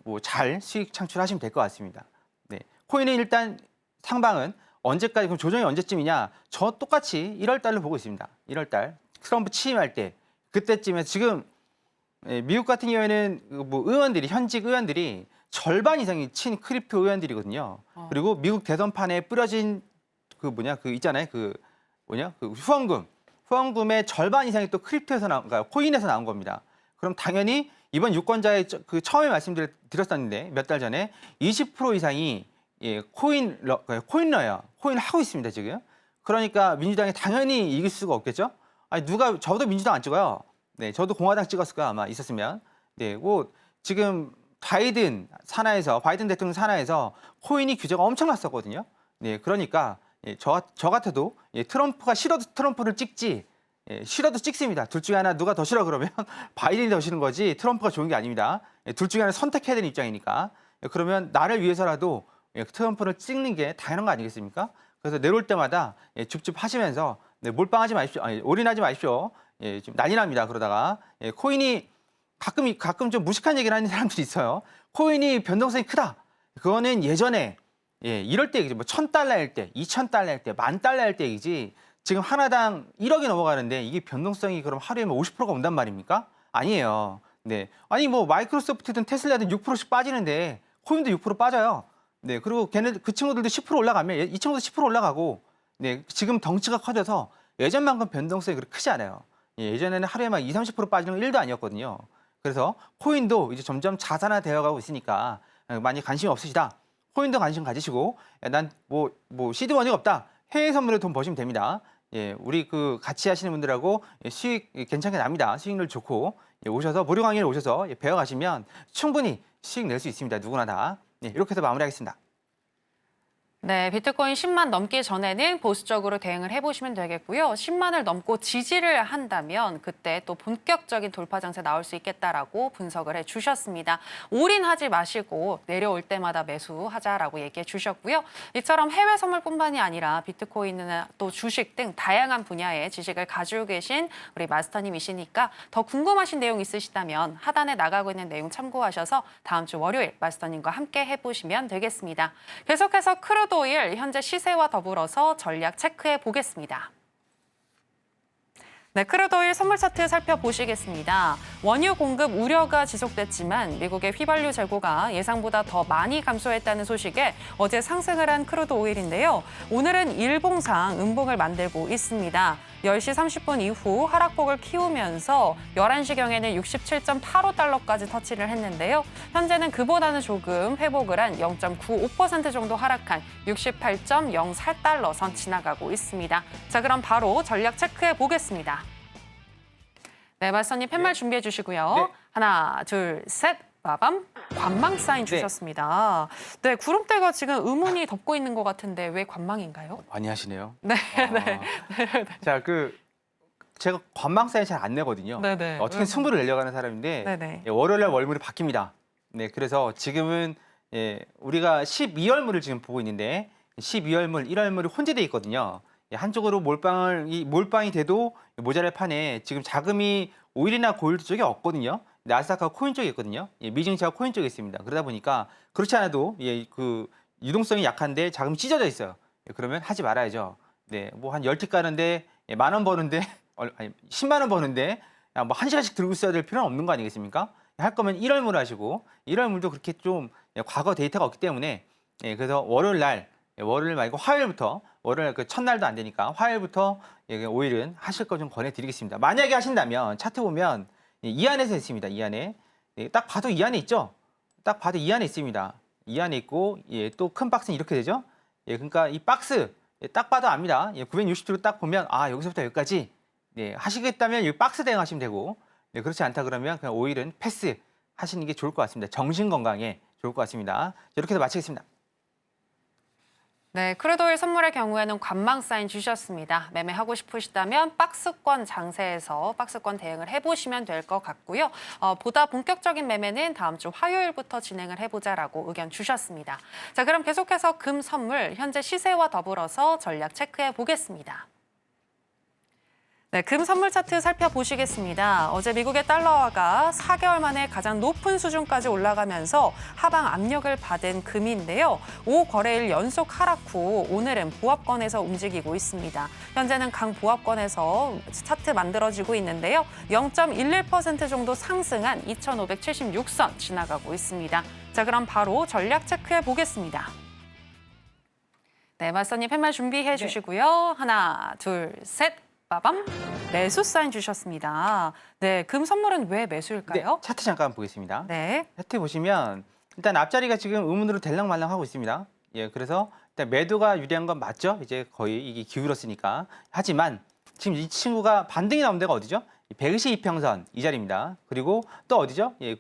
뭐 잘 수익 창출하시면 될 것 같습니다. 네, 코인은 일단 상방은 언제까지 그럼 조정이 언제쯤이냐? 저 똑같이 1월 달로 보고 있습니다. 1월 달 트럼프 취임할 때 그때쯤에 지금 미국 같은 경우에는 뭐 의원들이 현직 의원들이 절반 이상이 친 크립토 의원들이거든요. 그리고 미국 대선판에 뿌려진 그 있잖아요. 그 후원금의 절반 이상이 또 크립토에서 그러니까 코인에서 나온 겁니다. 그럼 당연히 이번 유권자의 그 처음에 말씀드렸었는데 몇 달 전에 20% 이상이 코인러예요. 코인을 하고 있습니다 지금. 그러니까 민주당이 당연히 이길 수가 없겠죠. 아니 저도 민주당 안 찍어요. 네, 저도 공화당 찍었을 거야 아마 있었으면. 네, 뭐 지금 바이든 대통령 산하에서 코인이 규제가 엄청났었거든요. 네, 그러니까 저 같아도 트럼프가 싫어도 트럼프를 찍지. 싫어도 찍습니다. 둘 중에 하나 누가 더 싫어 그러면 바이든이 더 싫은 거지 트럼프가 좋은 게 아닙니다. 둘 중에 하나 선택해야 되는 입장이니까. 그러면 나를 위해서라도 트럼프를 찍는 게 당연한 거 아니겠습니까? 그래서 내려올 때마다 줍줍 하시면서 몰빵하지 마십시오. 아니, 올인하지 마십시오. 지금 난리 납니다. 그러다가 코인이 가끔 좀 무식한 얘기를 하는 사람들이 있어요. 코인이 변동성이 크다. 그거는 예전에 이럴 때 얘기죠. 뭐 $1,000일 때, $2,000일 때, $10,000일 때 얘기지. 지금 하나당 1억이 넘어가는데 이게 변동성이 그럼 하루에 뭐 50%가 온단 말입니까? 아니에요. 네. 아니 뭐 마이크로소프트든 테슬라든 6%씩 빠지는데 코인도 6% 빠져요. 네. 그리고 그 친구들도 10% 올라가면 이 친구도 10% 올라가고 네. 지금 덩치가 커져서 예전만큼 변동성이 그렇게 크지 않아요. 예전에는 하루에 막 20-30% 빠지는 건 1도 아니었거든요. 그래서 코인도 이제 점점 자산화되어 가고 있으니까 많이 관심 없으시다. 코인도 관심 가지시고 난 뭐 시드머니가 없다. 해외 선물에 돈 버시면 됩니다. 우리 그 같이 하시는 분들하고 수익 괜찮게 납니다. 수익률 좋고 오셔서 무료 강의를 오셔서 배워가시면 충분히 수익 낼 수 있습니다. 누구나 다. 이렇게 해서 마무리하겠습니다. 네, 비트코인 10만 넘기 전에는 보수적으로 대응을 해보시면 되겠고요. 10만을 넘고 지지를 한다면 그때 또 본격적인 돌파 장세 나올 수 있겠다라고 분석을 해주셨습니다. 올인하지 마시고 내려올 때마다 매수하자라고 얘기해 주셨고요. 이처럼 해외 선물뿐만이 아니라 비트코인이나 또 주식 등 다양한 분야의 지식을 가지고 계신 우리 마스터님이시니까 더 궁금하신 내용 있으시다면 하단에 나가고 있는 내용 참고하셔서 다음 주 월요일 마스터님과 함께 해보시면 되겠습니다. 계속해서 크루드 오일 현재 시세와 더불어서 전략 체크해 보겠습니다. 네, 크루드 오일 선물 차트 살펴보시겠습니다. 원유 공급 우려가 지속됐지만 미국의 휘발유 재고가 예상보다 더 많이 감소했다는 소식에 어제 상승을 한 크루드 오일인데요. 오늘은 일봉상 음봉을 만들고 있습니다. 10시 30분 이후 하락폭을 키우면서 11시경에는 67.85달러까지 터치를 했는데요. 현재는 그보다는 조금 회복을 한 0.95% 정도 하락한 68.04달러 선 지나가고 있습니다. 자, 그럼 바로 전략 체크해 보겠습니다. 네, 마스터님 팻말 준비해 주시고요. 네. 하나, 둘, 셋. 빠밤. 관망 사인 주셨습니다. 네, 구름대가 지금 의문이 덮고 있는 것 같은데 왜 관망인가요? 많이 하시네요. 네, 네. 자, 제가 관망 사인 잘 안 내거든요. 네네. 어떻게 승부를 내려고 하는 사람인데 네네. 월요일날 월물이 바뀝니다. 네, 그래서 지금은 우리가 12월물을 지금 보고 있는데 12월물, 1월물이 혼재돼 있거든요. 한쪽으로 몰빵이 돼도 모자랄 판에 지금 자금이 오일이나 골드 쪽에 없거든요. 나스닥하고 코인 쪽에 있거든요. 미증시하고 코인 쪽에 있습니다. 그러다 보니까 그렇지 않아도 그 유동성이 약한데 자금이 찢어져 있어요. 그러면 하지 말아야죠. 네, 뭐 한 10티 까는데 10,000원 버는데 아니 10만 원 버는데 뭐 1시간씩 들고 있어야 될 필요는 없는 거 아니겠습니까? 할 거면 1월물 하시고 1월물도 그렇게 좀 과거 데이터가 없기 때문에 그래서 월요일 말고 화요일부터 월요일 그 첫날도 안 되니까 화요일부터 오일은 하실 거 좀 권해드리겠습니다. 만약에 하신다면 차트 보면 이 안에서 있습니다. 이 안에 딱 봐도 이 안에 있죠. 딱 봐도 이 안에 있습니다. 이 안에 있고 또 큰 박스는 이렇게 되죠. 그러니까 이 박스 딱 봐도 압니다. 960도로 딱 보면 여기서부터 여기까지 하시겠다면 이 박스 대응하시면 되고 그렇지 않다 그러면 그냥 오일은 패스 하시는 게 좋을 것 같습니다. 정신 건강에 좋을 것 같습니다. 이렇게 해서 마치겠습니다. 네, 크루드오일 선물의 경우에는 관망 사인 주셨습니다. 매매하고 싶으시다면 박스권 장세에서 박스권 대응을 해보시면 될 것 같고요. 보다 본격적인 매매는 다음 주 화요일부터 진행을 해보자라고 의견 주셨습니다. 자, 그럼 계속해서 금 선물 현재 시세와 더불어서 전략 체크해 보겠습니다. 네, 금 선물 차트 살펴보시겠습니다. 어제 미국의 달러화가 4개월 만에 가장 높은 수준까지 올라가면서 하방 압력을 받은 금인데요. 5거래일 연속 하락 후 오늘은 보합권에서 움직이고 있습니다. 현재는 강보합권에서 차트 만들어지고 있는데요. 0.11% 정도 상승한 2,576선 지나가고 있습니다. 자, 그럼 바로 전략 체크해 보겠습니다. 네, 맞선님 팻말 준비해 주시고요. 하나, 둘, 셋. 빠밤. 매수 사인 주셨습니다. 네, 금 선물은 왜 매수일까요? 네, 차트 잠깐 보겠습니다. 네. 차트 보시면 일단 앞자리가 지금 의문으로 델랑말랑 하고 있습니다. 예, 그래서 일단 매도가 유리한 건 맞죠? 이제 거의 이게 기울었으니까. 하지만 지금 이 친구가 반등이 나온 데가 어디죠? 122평선 이 자리입니다. 그리고 또 어디죠? 예,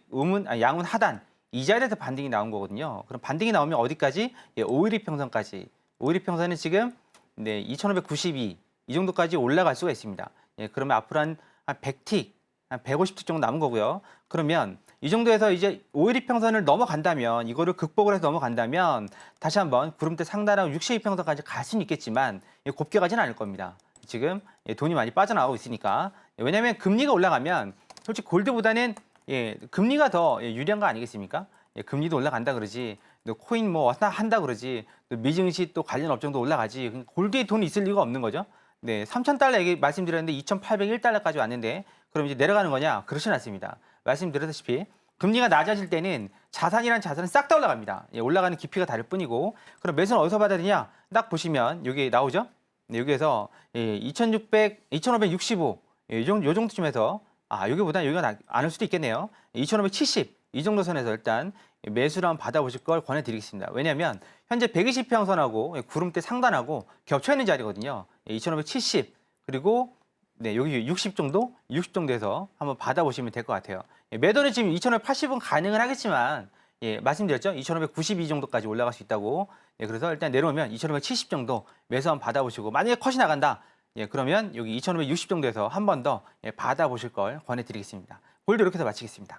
양운 하단 이 자리에서 반등이 나온 거거든요. 그럼 반등이 나오면 어디까지? 예, 512평선까지. 512평선은 지금 2,592 이 정도까지 올라갈 수가 있습니다. 예, 그러면 앞으로 한 100틱, 한 150틱 정도 남은 거고요. 그러면 이 정도에서 이제 512평선을 넘어간다면, 이거를 극복을 해서 넘어간다면 다시 한번 구름대 상단하고 62평선까지 갈 수는 있겠지만 곱게 가지는 않을 겁니다. 지금 돈이 많이 빠져나가고 있으니까. 왜냐하면 금리가 올라가면 솔직히 골드보다는 금리가 더 유리한 거 아니겠습니까? 금리도 올라간다 그러지, 또 코인 뭐 한다 그러지, 또 미증시 또 관련 업종도 올라가지. 골드에 돈이 있을 리가 없는 거죠. 네, 3,000달러 얘기 말씀드렸는데 2,801달러까지 왔는데 그럼 이제 내려가는 거냐? 그렇진 않습니다. 말씀드렸다시피 금리가 낮아질 때는 자산이란 자산은 싹 다 올라갑니다. 올라가는 깊이가 다를 뿐이고. 그럼 매수는 어디서 받아야 되냐? 딱 보시면 여기 나오죠? 네, 여기에서 2,565 요 정도쯤에서 여기보다 여기가 안 올 수도 있겠네요. 2,570 이 정도 선에서 일단 매수를 한번 받아보실 걸 권해드리겠습니다. 왜냐하면 현재 120평선하고 구름대 상단하고 겹쳐 있는 자리거든요. 2,570 그리고 여기 60 정도에서 한번 받아보시면 될 것 같아요. 매도는 지금 2,580은 가능은 하겠지만 말씀드렸죠. 2,592 정도까지 올라갈 수 있다고. 그래서 일단 내려오면 2,570 정도 매수 한번 받아보시고, 만약에 컷이 나간다. 그러면 여기 2,560 정도에서 한 번 더 받아보실 걸 권해드리겠습니다. 골드 이렇게 해서 마치겠습니다.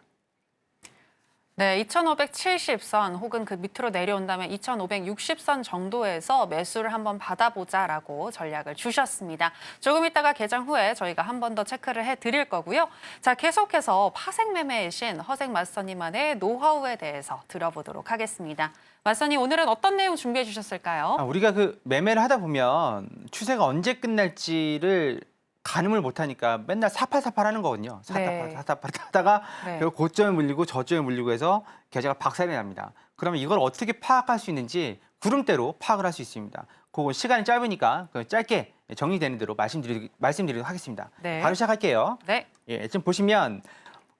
네, 2,570선 혹은 그 밑으로 내려온다면 2,560선 정도에서 매수를 한번 받아보자라고 전략을 주셨습니다. 조금 있다가 개장 후에 저희가 한 번 더 체크를 해드릴 거고요. 자, 계속해서 파생 매매의 신 허생 맞선님만의 노하우에 대해서 들어보도록 하겠습니다. 맞선님, 오늘은 어떤 내용 준비해 주셨을까요? 우리가 그 매매를 하다 보면 추세가 언제 끝날지를 가늠을 못하니까 맨날 사팔사팔 하는 거거든요. 사팔 하다가 결국 고점에 물리고 저점에 물리고 해서 계좌가 박살이 납니다. 그러면 이걸 어떻게 파악할 수 있는지 구름대로 파악을 할 수 있습니다. 그건 시간이 짧으니까 짧게 정리되는 대로 말씀드리도록 하겠습니다. 네. 바로 시작할게요. 네. 지금 보시면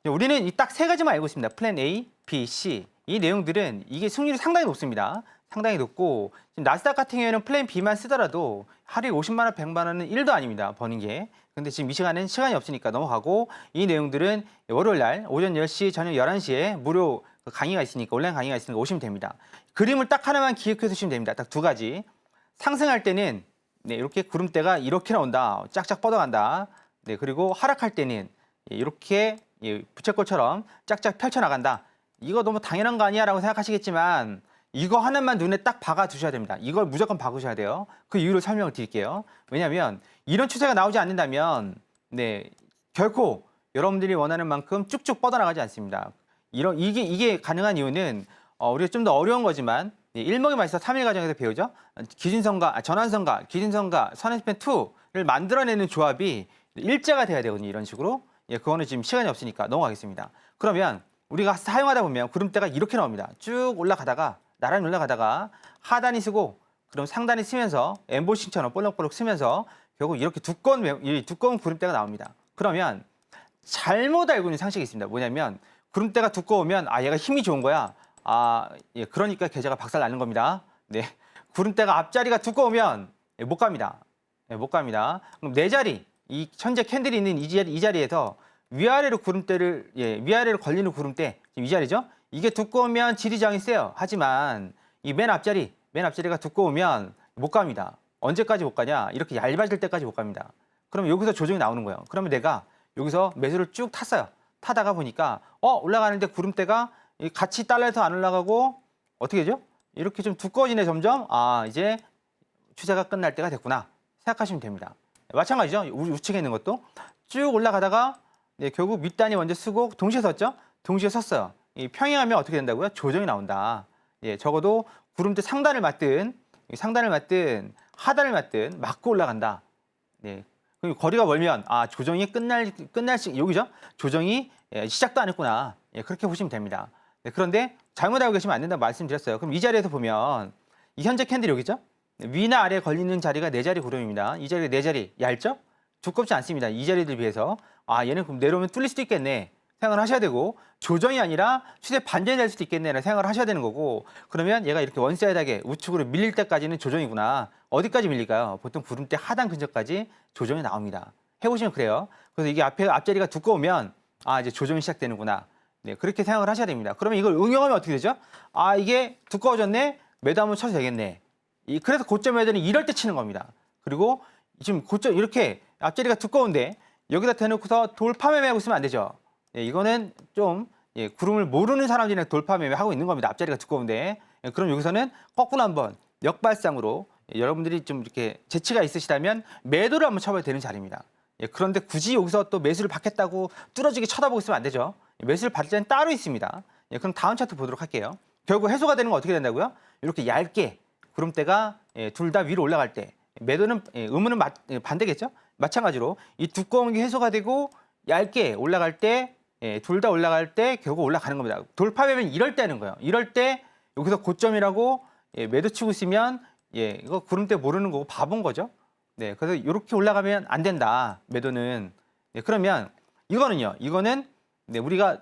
우리는 딱 세 가지만 알고 있습니다. 플랜 A, B, C. 이 내용들은 이게 승률이 상당히 높습니다. 상당히 높고, 지금 나스닥 같은 경우에는 플랜 B만 쓰더라도 하루에 50만 원, 100만 원은 1도 아닙니다. 버는 게. 근데 지금 이 시간은 시간이 없으니까 넘어가고, 이 내용들은 월요일 날 오전 10시, 저녁 11시에 무료 강의가 있으니까, 온라인 강의가 있으니까 오시면 됩니다. 그림을 딱 하나만 기억해 두시면 됩니다. 딱 두 가지. 상승할 때는 이렇게 구름대가 이렇게 나온다. 짝짝 뻗어간다. 그리고 하락할 때는 이렇게 부채꼴처럼 짝짝 펼쳐나간다. 이거 너무 당연한 거 아니야? 라고 생각하시겠지만 이거 하나만 눈에 딱 박아 두셔야 됩니다. 이걸 무조건 박으셔야 돼요. 그 이유를 설명을 드릴게요. 왜냐하면 이런 추세가 나오지 않는다면 결코 여러분들이 원하는 만큼 쭉쭉 뻗어나가지 않습니다. 이게 가능한 이유는 우리가 좀 더 어려운 거지만 일목의 마이스터 3일 과정에서 배우죠. 기준선과 전환선과 기준선과 선행스팬 2를 만들어내는 조합이 일자가 돼야 되거든요. 이런 식으로. 그거는 지금 시간이 없으니까 넘어가겠습니다. 그러면 우리가 사용하다 보면 구름대가 이렇게 나옵니다. 쭉 올라가다가 나란히 올라가다가 하단이 쓰고 그럼 상단이 쓰면서 엠보싱처럼 볼록볼록 쓰면서 결국 이렇게 두꺼운 구름대가 나옵니다. 그러면 잘못 알고 있는 상식이 있습니다. 뭐냐면 구름대가 두꺼우면 얘가 힘이 좋은 거야. 그러니까 계좌가 박살 나는 겁니다. 구름대가 앞자리가 두꺼우면 못 갑니다. 못 갑니다. 그럼 네 자리, 이 현재 캔들이 있는 이 자리에서 위아래로 위아래로 걸리는 구름대, 지금 이 자리죠? 이게 두꺼우면 지리저항이 세요. 하지만 이 맨 앞자리가 두꺼우면 못 갑니다. 언제까지 못 가냐? 이렇게 얇아질 때까지 못 갑니다. 그러면 여기서 조정이 나오는 거예요. 그러면 내가 여기서 매수를 쭉 탔어요. 타다가 보니까 올라가는데 구름대가 같이 달러에서 안 올라가고 어떻게 되죠? 이렇게 좀 두꺼워지네 점점. 이제 추세가 끝날 때가 됐구나 생각하시면 됩니다. 마찬가지죠. 우측에 있는 것도 쭉 올라가다가 결국 밑단이 먼저 쓰고 동시에 섰죠. 동시에 섰어요. 이 평행하면 어떻게 된다고요? 조정이 나온다. 적어도 구름대 상단을 맞든 하단을 맞든 맞고 올라간다. 그럼 거리가 멀면 조정이 끝날 여기죠. 조정이 시작도 안 했구나. 그렇게 보시면 됩니다. 그런데 잘못 알고 계시면 안 된다고 말씀드렸어요. 그럼 이 자리에서 보면 이 현재 캔들이 여기죠. 위나 아래에 걸리는 자리가 4자리 구름입니다. 이 자리가 4자리 얇죠? 두껍지 않습니다. 이 자리들 비해서 얘는 그럼 내려오면 뚫릴 수도 있겠네 생각을 하셔야 되고, 조정이 아니라 추세 반전이 될 수도 있겠네라는 생각을 하셔야 되는 거고, 그러면 얘가 이렇게 원사이드하게 우측으로 밀릴 때까지는 조정이구나. 어디까지 밀릴까요? 보통 구름대 하단 근처까지 조정이 나옵니다. 해보시면 그래요. 그래서 이게 앞자리가 두꺼우면 이제 조정이 시작되는구나. 그렇게 생각을 하셔야 됩니다. 그러면 이걸 응용하면 어떻게 되죠? 이게 두꺼워졌네. 매도 한번 쳐도 되겠네. 그래서 고점 매도는 이럴 때 치는 겁니다. 그리고 지금 고점 이렇게 앞자리가 두꺼운데 여기다 대놓고서 돌파 매매하고 있으면 안 되죠. 이거는 좀 구름을 모르는 사람들이랑 돌파 매매하고 있는 겁니다. 앞자리가 두꺼운데. 그럼 여기서는 거꾸로 한번 역발상으로 여러분들이 좀 이렇게 재치가 있으시다면 매도를 한번 쳐봐야 되는 자리입니다. 그런데 굳이 여기서 또 매수를 받겠다고 뚫어지게 쳐다보고 있으면 안 되죠. 매수를 받을 때는 따로 있습니다. 그럼 다음 차트 보도록 할게요. 결국 해소가 되는 건 어떻게 된다고요? 이렇게 얇게 구름대가 둘 다 위로 올라갈 때, 매도는 의무는 반대겠죠? 마찬가지로 이 두꺼운 게 해소가 되고 얇게 올라갈 때, 둘 다 올라갈 때 결국 올라가는 겁니다. 돌파되면 이럴 때 하는 거예요. 이럴 때 여기서 고점이라고 매도 치고 있으면 이거 구름대 모르는 거고 바본 거죠. 그래서 이렇게 올라가면 안 된다. 매도는. 그러면 이거는 우리가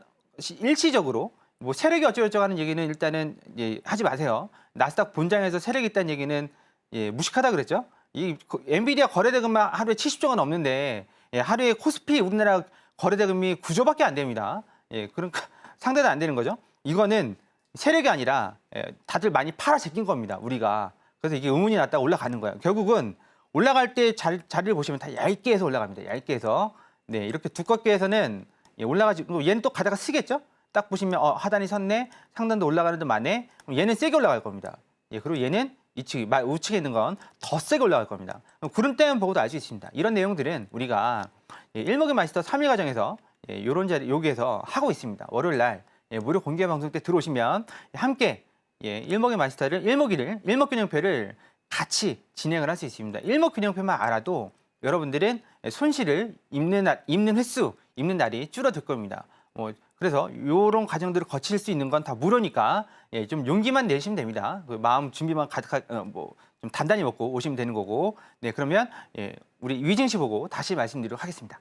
일시적으로 뭐 세력이 어쩌고저쩌고 하는 얘기는 일단은 하지 마세요. 나스닥 본장에서 세력이 있다는 얘기는 무식하다 그랬죠. 이 엔비디아 거래대금만 하루에 70조가 넘는데 하루에 코스피 우리나라 거래대금이 9조밖에 안 됩니다. 그러니까 상대도 안 되는 거죠. 이거는 세력이 아니라 다들 많이 팔아 제낀 겁니다. 우리가. 그래서 이게 의문이 났다가 올라가는 거예요. 결국은 올라갈 때 자리를 보시면 다 얇게 해서 올라갑니다. 얇게 해서. 이렇게 두껍게 해서는 올라가지. 얘는 또 가다가 쓰겠죠? 딱 보시면 하단이 섰네, 상단도 올라가는 듯 마네. 그럼 얘는 세게 올라갈 겁니다. 그리고 얘는 우측에 있는 건 더 세게 올라갈 겁니다. 구름대만 보고도 알 수 있습니다. 이런 내용들은 우리가 일목의 마스터 3일 과정에서 이런 자리 여기에서 하고 있습니다. 월요일 날 무료 공개 방송 때 들어오시면 함께 일목의 마스터를 일목균형표를 같이 진행을 할 수 있습니다. 일목균형표만 알아도 여러분들은 손실을 입는 횟수, 입는 날이 줄어들 겁니다. 그래서 이런 과정들을 거칠 수 있는 건 다 무료니까 좀 용기만 내시면 됩니다. 마음 준비만 좀 단단히 먹고 오시면 되는 거고. 그러면 우리 위증 씨 보고 다시 말씀드리도록 하겠습니다.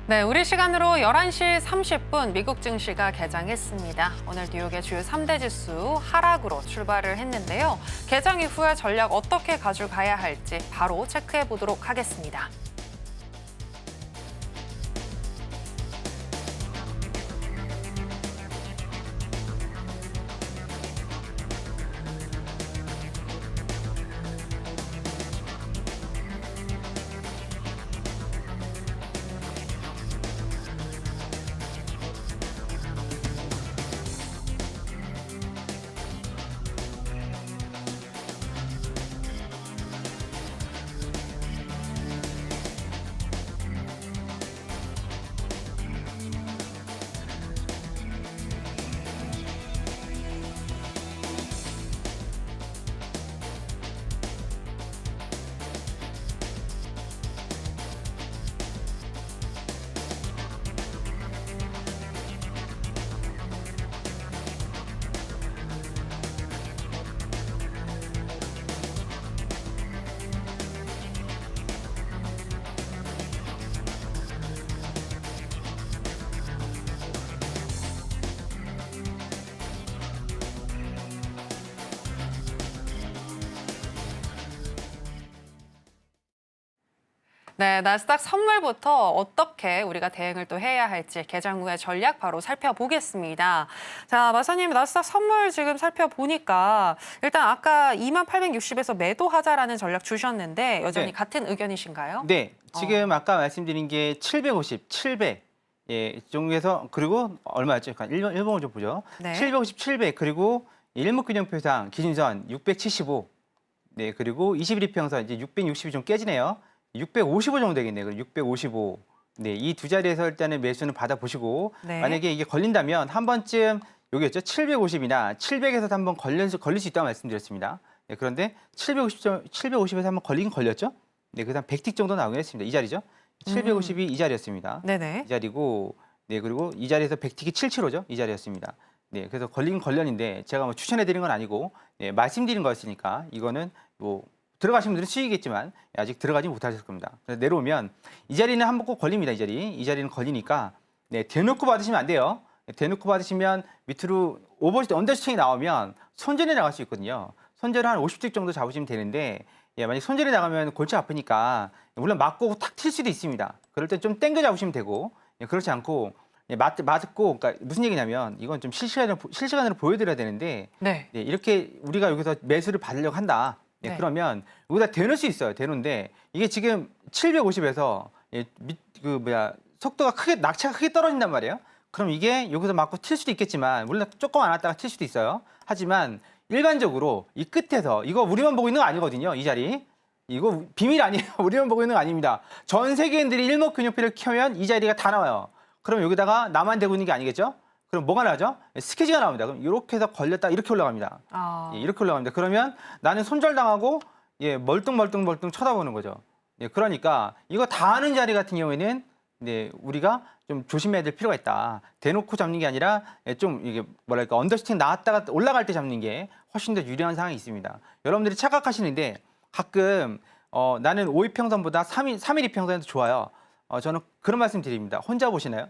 네, 우리 시간으로 11시 30분 미국 증시가 개장했습니다. 오늘 뉴욕의 주요 3대 지수 하락으로 출발을 했는데요. 개장 이후에 전략 어떻게 가져가야 할지 바로 체크해 보도록 하겠습니다. 네, 나스닥 선물부터 어떻게 우리가 대응을 또 해야 할지 개장 후의 전략 바로 살펴보겠습니다. 자, 마사님, 나스닥 선물 지금 살펴보니까 일단 아까 2860에서 매도하자라는 전략 주셨는데 여전히 네. 같은 의견이신가요? 네, 지금 아까 말씀드린 게 750, 700. 예, 중에서 그리고 얼마였죠? 약간 일봉을 좀 보죠. 네. 750, 700 그리고 일목균형표상 기준선 675. 네, 그리고 21이평선 이제 660이 좀 깨지네요. 655 정도 되겠네요. 655. 네, 이 두 자리에서 일단은 매수는 받아보시고 네. 만약에 이게 걸린다면 한 번쯤 여기였죠. 750이나 700에서 한번 걸릴 수 있다고 말씀드렸습니다. 네, 그런데 750에서 한번 걸리긴 걸렸죠. 네, 그다음 100틱 정도 나오긴 했습니다. 이 자리죠. 750이 이 자리였습니다. 네네. 이 자리고, 네, 그리고 이 자리에서 100틱이 775죠. 이 자리였습니다. 네, 그래서 걸린 걸렸는데 제가 뭐 추천해드린 건 아니고 네, 말씀드린 거였으니까 이거는 뭐 들어가신 분들은 수익이겠지만 아직 들어가지 못하실 겁니다. 그래서 내려오면 이 자리는 한번 꼭 걸립니다. 이 자리. 이 자리는 걸리니까 네, 대놓고 받으시면 안 돼요. 대놓고 받으시면 밑으로 오버슈팅, 언더슈팅이 나오면 손절이 나갈 수 있거든요. 손절을 한 50틱 정도 잡으시면 되는데 예, 만약 손절이 나가면 골치 아프니까 물론 맞고 탁 튈 수도 있습니다. 그럴 때 좀 땡겨 잡으시면 되고 예, 그렇지 않고 예, 맞고 그러니까 무슨 얘기냐면 이건 좀 실시간으로 보여드려야 되는데 네. 네, 이렇게 우리가 여기서 매수를 받으려고 한다. 네, 네. 그러면 여기다 대놓을 수 있어요. 대놓는데 이게 지금 750에서 예, 속도가 크게 낙차가 크게 떨어진단 말이에요. 그럼 이게 여기서 맞고 튈 수도 있겠지만 물론 조금 안 왔다가 튈 수도 있어요. 하지만 일반적으로 이 끝에서 이거 우리만 보고 있는 거 아니거든요. 이 자리. 이거 비밀 아니에요. 우리만 보고 있는 거 아닙니다. 전 세계인들이 일목균형표를 켜면 이 자리가 다 나와요. 그럼 여기다가 나만 대고 있는 게 아니겠죠? 그럼 뭐가 나죠? 스케치가 나옵니다. 그럼 이렇게 해서 걸렸다 이렇게 올라갑니다. 예, 이렇게 올라갑니다. 그러면 나는 손절당하고 예, 멀뚱 쳐다보는 거죠. 예, 그러니까 이거 다 하는 자리 같은 경우에는 네, 우리가 좀 조심해야 될 필요가 있다. 대놓고 잡는 게 아니라 예, 좀 이게 뭐랄까 언더슈팅 나왔다가 올라갈 때 잡는 게 훨씬 더 유리한 상황이 있습니다. 여러분들이 착각하시는데 가끔 나는 5일평선보다 3일 이평선이 더 좋아요. 저는 그런 말씀 드립니다. 혼자 보시나요?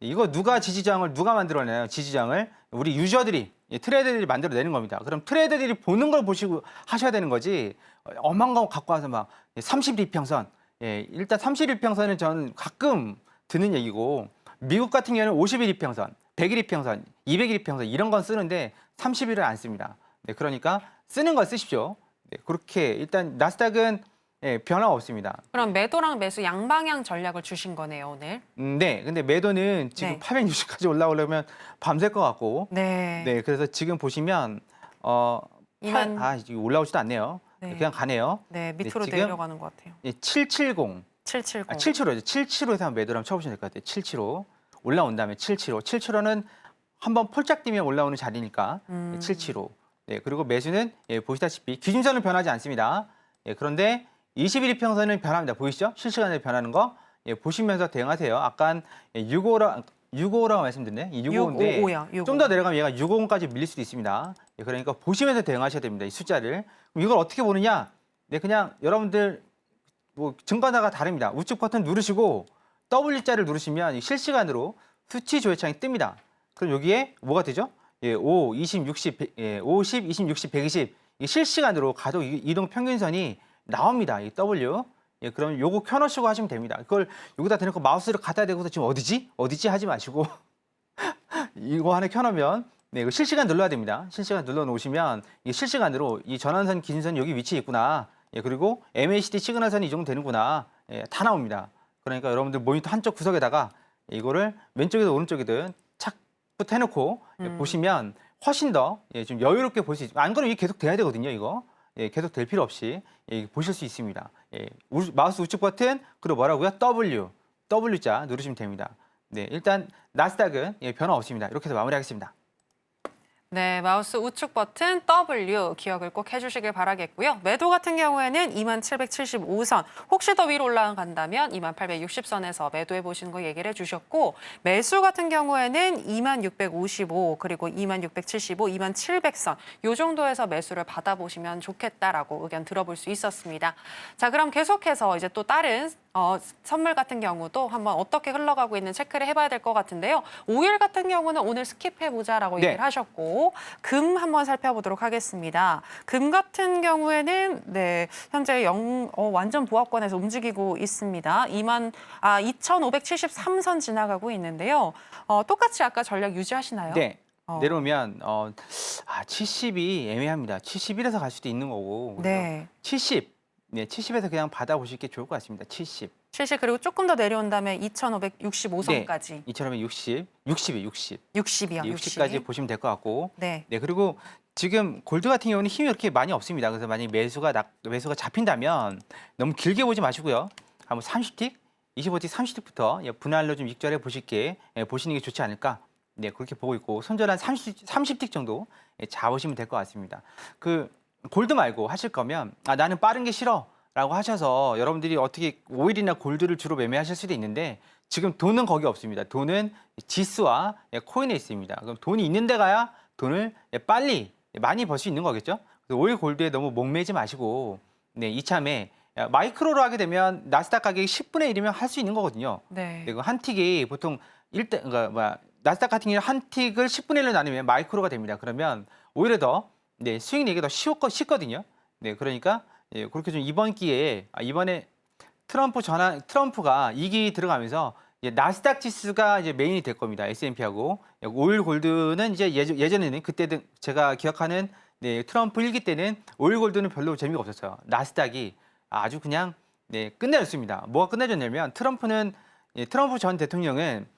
이거 누가 지지장을 누가 만들어내요? 지지장을 우리 유저들이 트레이더들이 만들어내는 겁니다. 그럼 트레이더들이 보는 걸 보시고 하셔야 되는 거지. 엄한 거 갖고 와서 막 31평선. 예, 일단 31평선은 저는 가끔 듣는 얘기고 미국 같은 경우는 51이평선, 100일이평선, 200일이평선 이런 건 쓰는데 30일을 안 씁니다. 네, 그러니까 쓰는 걸 쓰십시오. 네, 그렇게 일단 나스닥은 예, 변화 없습니다. 그럼 매도랑 매수 양방향 전략을 주신 거네요, 오늘. 네, 근데 매도는 지금 네. 860까지 올라오려면 밤샐 것 같고, 네. 네, 그래서 지금 보시면 이게 올라오지도 않네요. 네. 그냥 가네요. 네, 밑으로 지금 내려가는 것 같아요. 예, 770, 770. 775죠. 775에서 한번 매도를 한번 쳐보시면 될 것 같아요. 775 올라온 다음에 775, 775는 한번 폴짝 뛰면 올라오는 자리니까 775. 네, 그리고 매수는 예, 보시다시피 기준선은 변하지 않습니다. 예, 그런데 21이평선은 변합니다. 보이시죠? 실시간으로 변하는 거 예, 보시면서 대응하세요. 아까 655라고 말씀드렸네. 655인데 655요. 좀 더 내려가면 얘가 650까지 밀릴 수도 있습니다. 예, 그러니까 보시면서 대응하셔야 됩니다. 이 숫자를. 그럼 이걸 어떻게 보느냐? 네, 그냥 여러분들 뭐 증가자가 다릅니다. 우측 버튼 누르시고 W자를 누르시면 실시간으로 수치 조회창이 뜹니다. 그럼 여기에 뭐가 되죠? 예, 5, 20, 60, 50, 20, 60, 120 이게 실시간으로 가족 이동 평균선이 나옵니다. 이 W. 예, 그럼 요거 켜놓으시고 하시면 됩니다. 그걸 여기다 대놓고 마우스를 갖다 대고서 지금 어디지 하지 마시고 이거 하나 켜놓으면 네, 이거 실시간 눌러야 됩니다. 실시간 눌러 놓으시면 이 실시간으로 이 전환선 기준선 여기 위치에 있구나. 예, 그리고 MACD 시그널선이 이 정도 되는구나. 예, 다 나옵니다. 그러니까 여러분들 모니터 한쪽 구석에다가 이거를 왼쪽이든 오른쪽이든 착부터 해놓고 예, 보시면 훨씬 더 예, 좀 여유롭게 볼 수 있습니다. 안 그러면 이게 계속 돼야 되거든요. 이거. 예, 계속 될 필요 없이 예, 보실 수 있습니다. 예, 마우스 우측 버튼 그리고 뭐라고요? W자 누르시면 됩니다. 네, 일단 나스닥은 예, 변화 없습니다. 이렇게 해서 마무리하겠습니다. 네, 마우스 우측 버튼 W 기억을 꼭 해주시길 바라겠고요. 매도 같은 경우에는 2775선, 혹시 더 위로 올라간다면 2860선에서 매도해 보시는 거 얘기를 해주셨고, 매수 같은 경우에는 2655 그리고 2675, 2700선 요 정도에서 매수를 받아보시면 좋겠다라고 의견 들어볼 수 있었습니다. 자, 그럼 계속해서 이제 또 다른 선물 같은 경우도 한번 어떻게 흘러가고 있는 체크를 해봐야 될 것 같은데요. 5일 같은 경우는 오늘 스킵해보자라고 네. 얘기를 하셨고 주시고 금 한번 살펴보도록 하겠습니다. 금 같은 경우에는 현재 완전 보합권에서 움직이고 있습니다. 2,573선 지나가고 있는데요. 똑같이 아까 전략 유지하시나요? 네. 내려오면 70이 애매합니다. 71에서 갈 수도 있는 거고. 네. 70. 네, 70에서 그냥 받아보실 게 좋을 것 같습니다. 70. 70 그리고 조금 더 내려온 다음에 2,565선까지. 네, 2,560. 60이요. 60이요. 60까지 보시면 될 것 같고. 네. 네, 그리고 지금 골드 같은 경우는 힘이 그렇게 많이 없습니다. 그래서 만약 매수가 잡힌다면 너무 길게 보지 마시고요. 한번 30틱, 25틱, 30틱부터 분할로 좀 익절해 보시는 게 좋지 않을까. 네, 그렇게 보고 있고 손절한 30틱 정도 잡으시면 될 것 같습니다. 그 골드 말고 하실 거면 나는 빠른 게 싫어라고 하셔서 여러분들이 어떻게 오일이나 골드를 주로 매매하실 수도 있는데 지금 돈은 거기 없습니다. 돈은 지수와 코인에 있습니다. 그럼 돈이 있는 데 가야 돈을 빨리 많이 벌 수 있는 거겠죠. 그래서 오일 골드에 너무 목매지 마시고 이참에 마이크로로 하게 되면 나스닥 가격이 10분의 1이면 할 수 있는 거거든요. 네. 그리고 한 틱이 보통 나스닥 같은 경우는 한 틱을 10분의 1로 나누면 마이크로가 됩니다. 그러면 오히려 더 수익 내기 더 쉽거든요. 네, 그러니까 그렇게 좀 이번 기회에 이번에 트럼프가 2기 들어가면서 나스닥 지수가 이제 메인이 될 겁니다. S&P하고 오일 골드는 이제 예전에는 그때는 제가 기억하는 트럼프 1기 때는 오일 골드는 별로 재미가 없었어요. 나스닥이 아주 그냥 끝내줬습니다. 뭐가 끝내줬냐면 트럼프 전 대통령은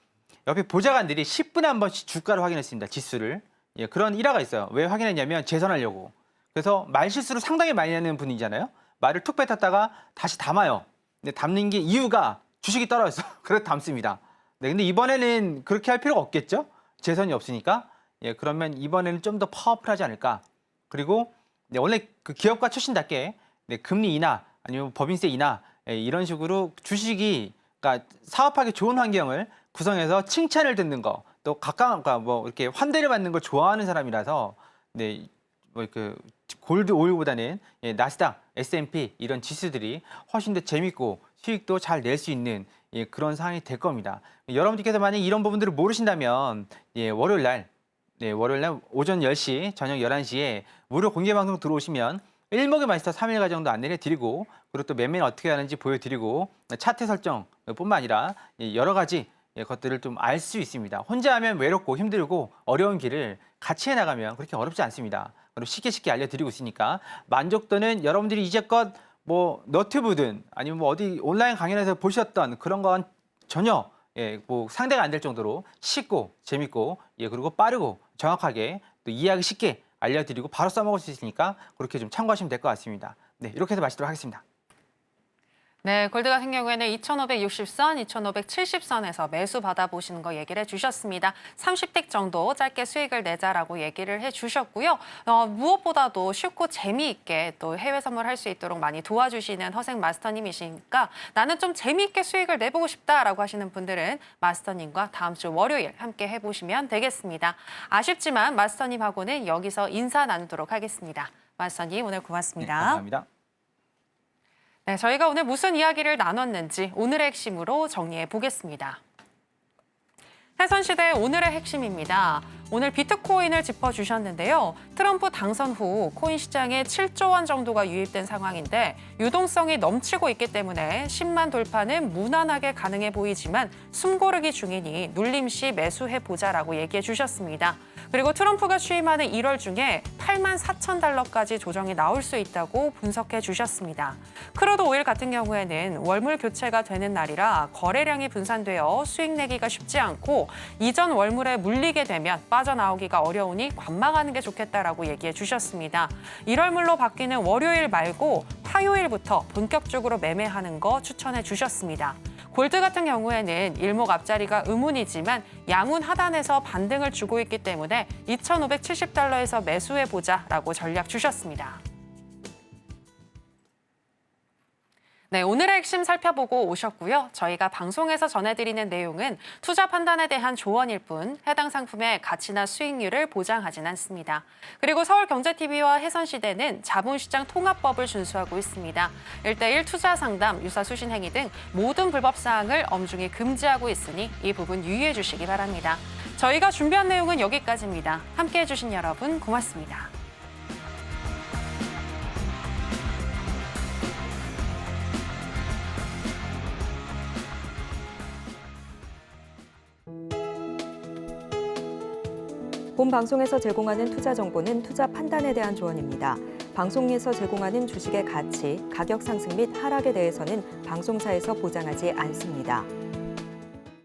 옆에 보좌관들이 10분에 한 번씩 주가를 확인했습니다. 지수를. 그런 일화가 있어요. 왜 확인했냐면 재선하려고. 그래서 말실수를 상당히 많이 하는 분이잖아요. 말을 툭 뱉었다가 다시 담아요. 근데 담는 게 이유가 주식이 떨어졌어. 그래서 담습니다. 근데 이번에는 그렇게 할 필요가 없겠죠? 재선이 없으니까. 그러면 이번에는 좀 더 파워풀하지 않을까. 그리고 원래 그 기업가 출신답게 금리 인하 아니면 법인세 인하 이런 식으로 주식이 그러니까 사업하기 좋은 환경을 구성해서 칭찬을 듣는 거, 또 이렇게 환대를 받는 걸 좋아하는 사람이라서 골드 오일보다는 나스닥, S&P 이런 지수들이 훨씬 더 재밌고 수익도 잘 낼 수 있는 그런 상황이 될 겁니다. 여러분들께서 만약 이런 부분들을 모르신다면 월요일 날 오전 10시, 저녁 11시에 무료 공개 방송 들어오시면 일목의 마스터 3일간 정도 안내를 드리고 그리고 또 매매는 어떻게 하는지 보여드리고 차트 설정뿐만 아니라 여러 가지 것들을 좀 알 수 있습니다. 혼자 하면 외롭고 힘들고 어려운 길을 같이 해나가면 그렇게 어렵지 않습니다. 그리고 쉽게 알려드리고 있으니까 만족도는 여러분들이 이제껏 너튜브든 아니면 어디 온라인 강연에서 보셨던 그런 건 전혀 상대가 안 될 정도로 쉽고 재밌고 그리고 빠르고 정확하게 또 이해하기 쉽게 알려드리고 바로 써먹을 수 있으니까 그렇게 좀 참고하시면 될 것 같습니다. 네, 이렇게 해서 마치도록 하겠습니다. 네, 골드 같은 경우에는 2,560선, 2,570선에서 매수 받아보시는 거 얘기를 해주셨습니다. 30틱 정도 짧게 수익을 내자라고 얘기를 해주셨고요. 무엇보다도 쉽고 재미있게 또 해외 선물할 수 있도록 많이 도와주시는 허생 마스터님이시니까 나는 좀 재미있게 수익을 내보고 싶다라고 하시는 분들은 마스터님과 다음 주 월요일 함께 해보시면 되겠습니다. 아쉽지만 마스터님하고는 여기서 인사 나누도록 하겠습니다. 마스터님 오늘 고맙습니다. 네, 감사합니다. 네, 저희가 오늘 무슨 이야기를 나눴는지 오늘의 핵심으로 정리해 보겠습니다. 해선시대 오늘의 핵심입니다. 오늘 비트코인을 짚어주셨는데요. 트럼프 당선 후 코인 시장에 7조 원 정도가 유입된 상황인데 유동성이 넘치고 있기 때문에 10만 돌파는 무난하게 가능해 보이지만 숨고르기 중이니 눌림시 매수해보자라고 얘기해 주셨습니다. 그리고 트럼프가 취임하는 1월 중에 8만 4천 달러까지 조정이 나올 수 있다고 분석해 주셨습니다. 크루드 오일 같은 경우에는 월물 교체가 되는 날이라 거래량이 분산되어 수익 내기가 쉽지 않고 이전 월물에 물리게 되면 빠져나오기가 어려우니 관망하는 게 좋겠다라고 얘기해 주셨습니다. 1월물로 바뀌는 월요일 말고 화요일부터 본격적으로 매매하는 거 추천해 주셨습니다. 골드 같은 경우에는 일목 앞자리가 의문이지만 양운 하단에서 반등을 주고 있기 때문에 2,570달러에서 매수해보자라고 전략 주셨습니다. 네, 오늘의 핵심 살펴보고 오셨고요. 저희가 방송에서 전해드리는 내용은 투자 판단에 대한 조언일 뿐 해당 상품의 가치나 수익률을 보장하진 않습니다. 그리고 서울경제TV와 해선시대는 자본시장 통합법을 준수하고 있습니다. 1:1 투자 상담, 유사 수신 행위 등 모든 불법 사항을 엄중히 금지하고 있으니 이 부분 유의해 주시기 바랍니다. 저희가 준비한 내용은 여기까지입니다. 함께해 주신 여러분 고맙습니다. 본 방송에서 제공하는 투자 정보는 투자 판단에 대한 조언입니다. 방송에서 제공하는 주식의 가치, 가격 상승 및 하락에 대해서는 방송사에서 보장하지 않습니다.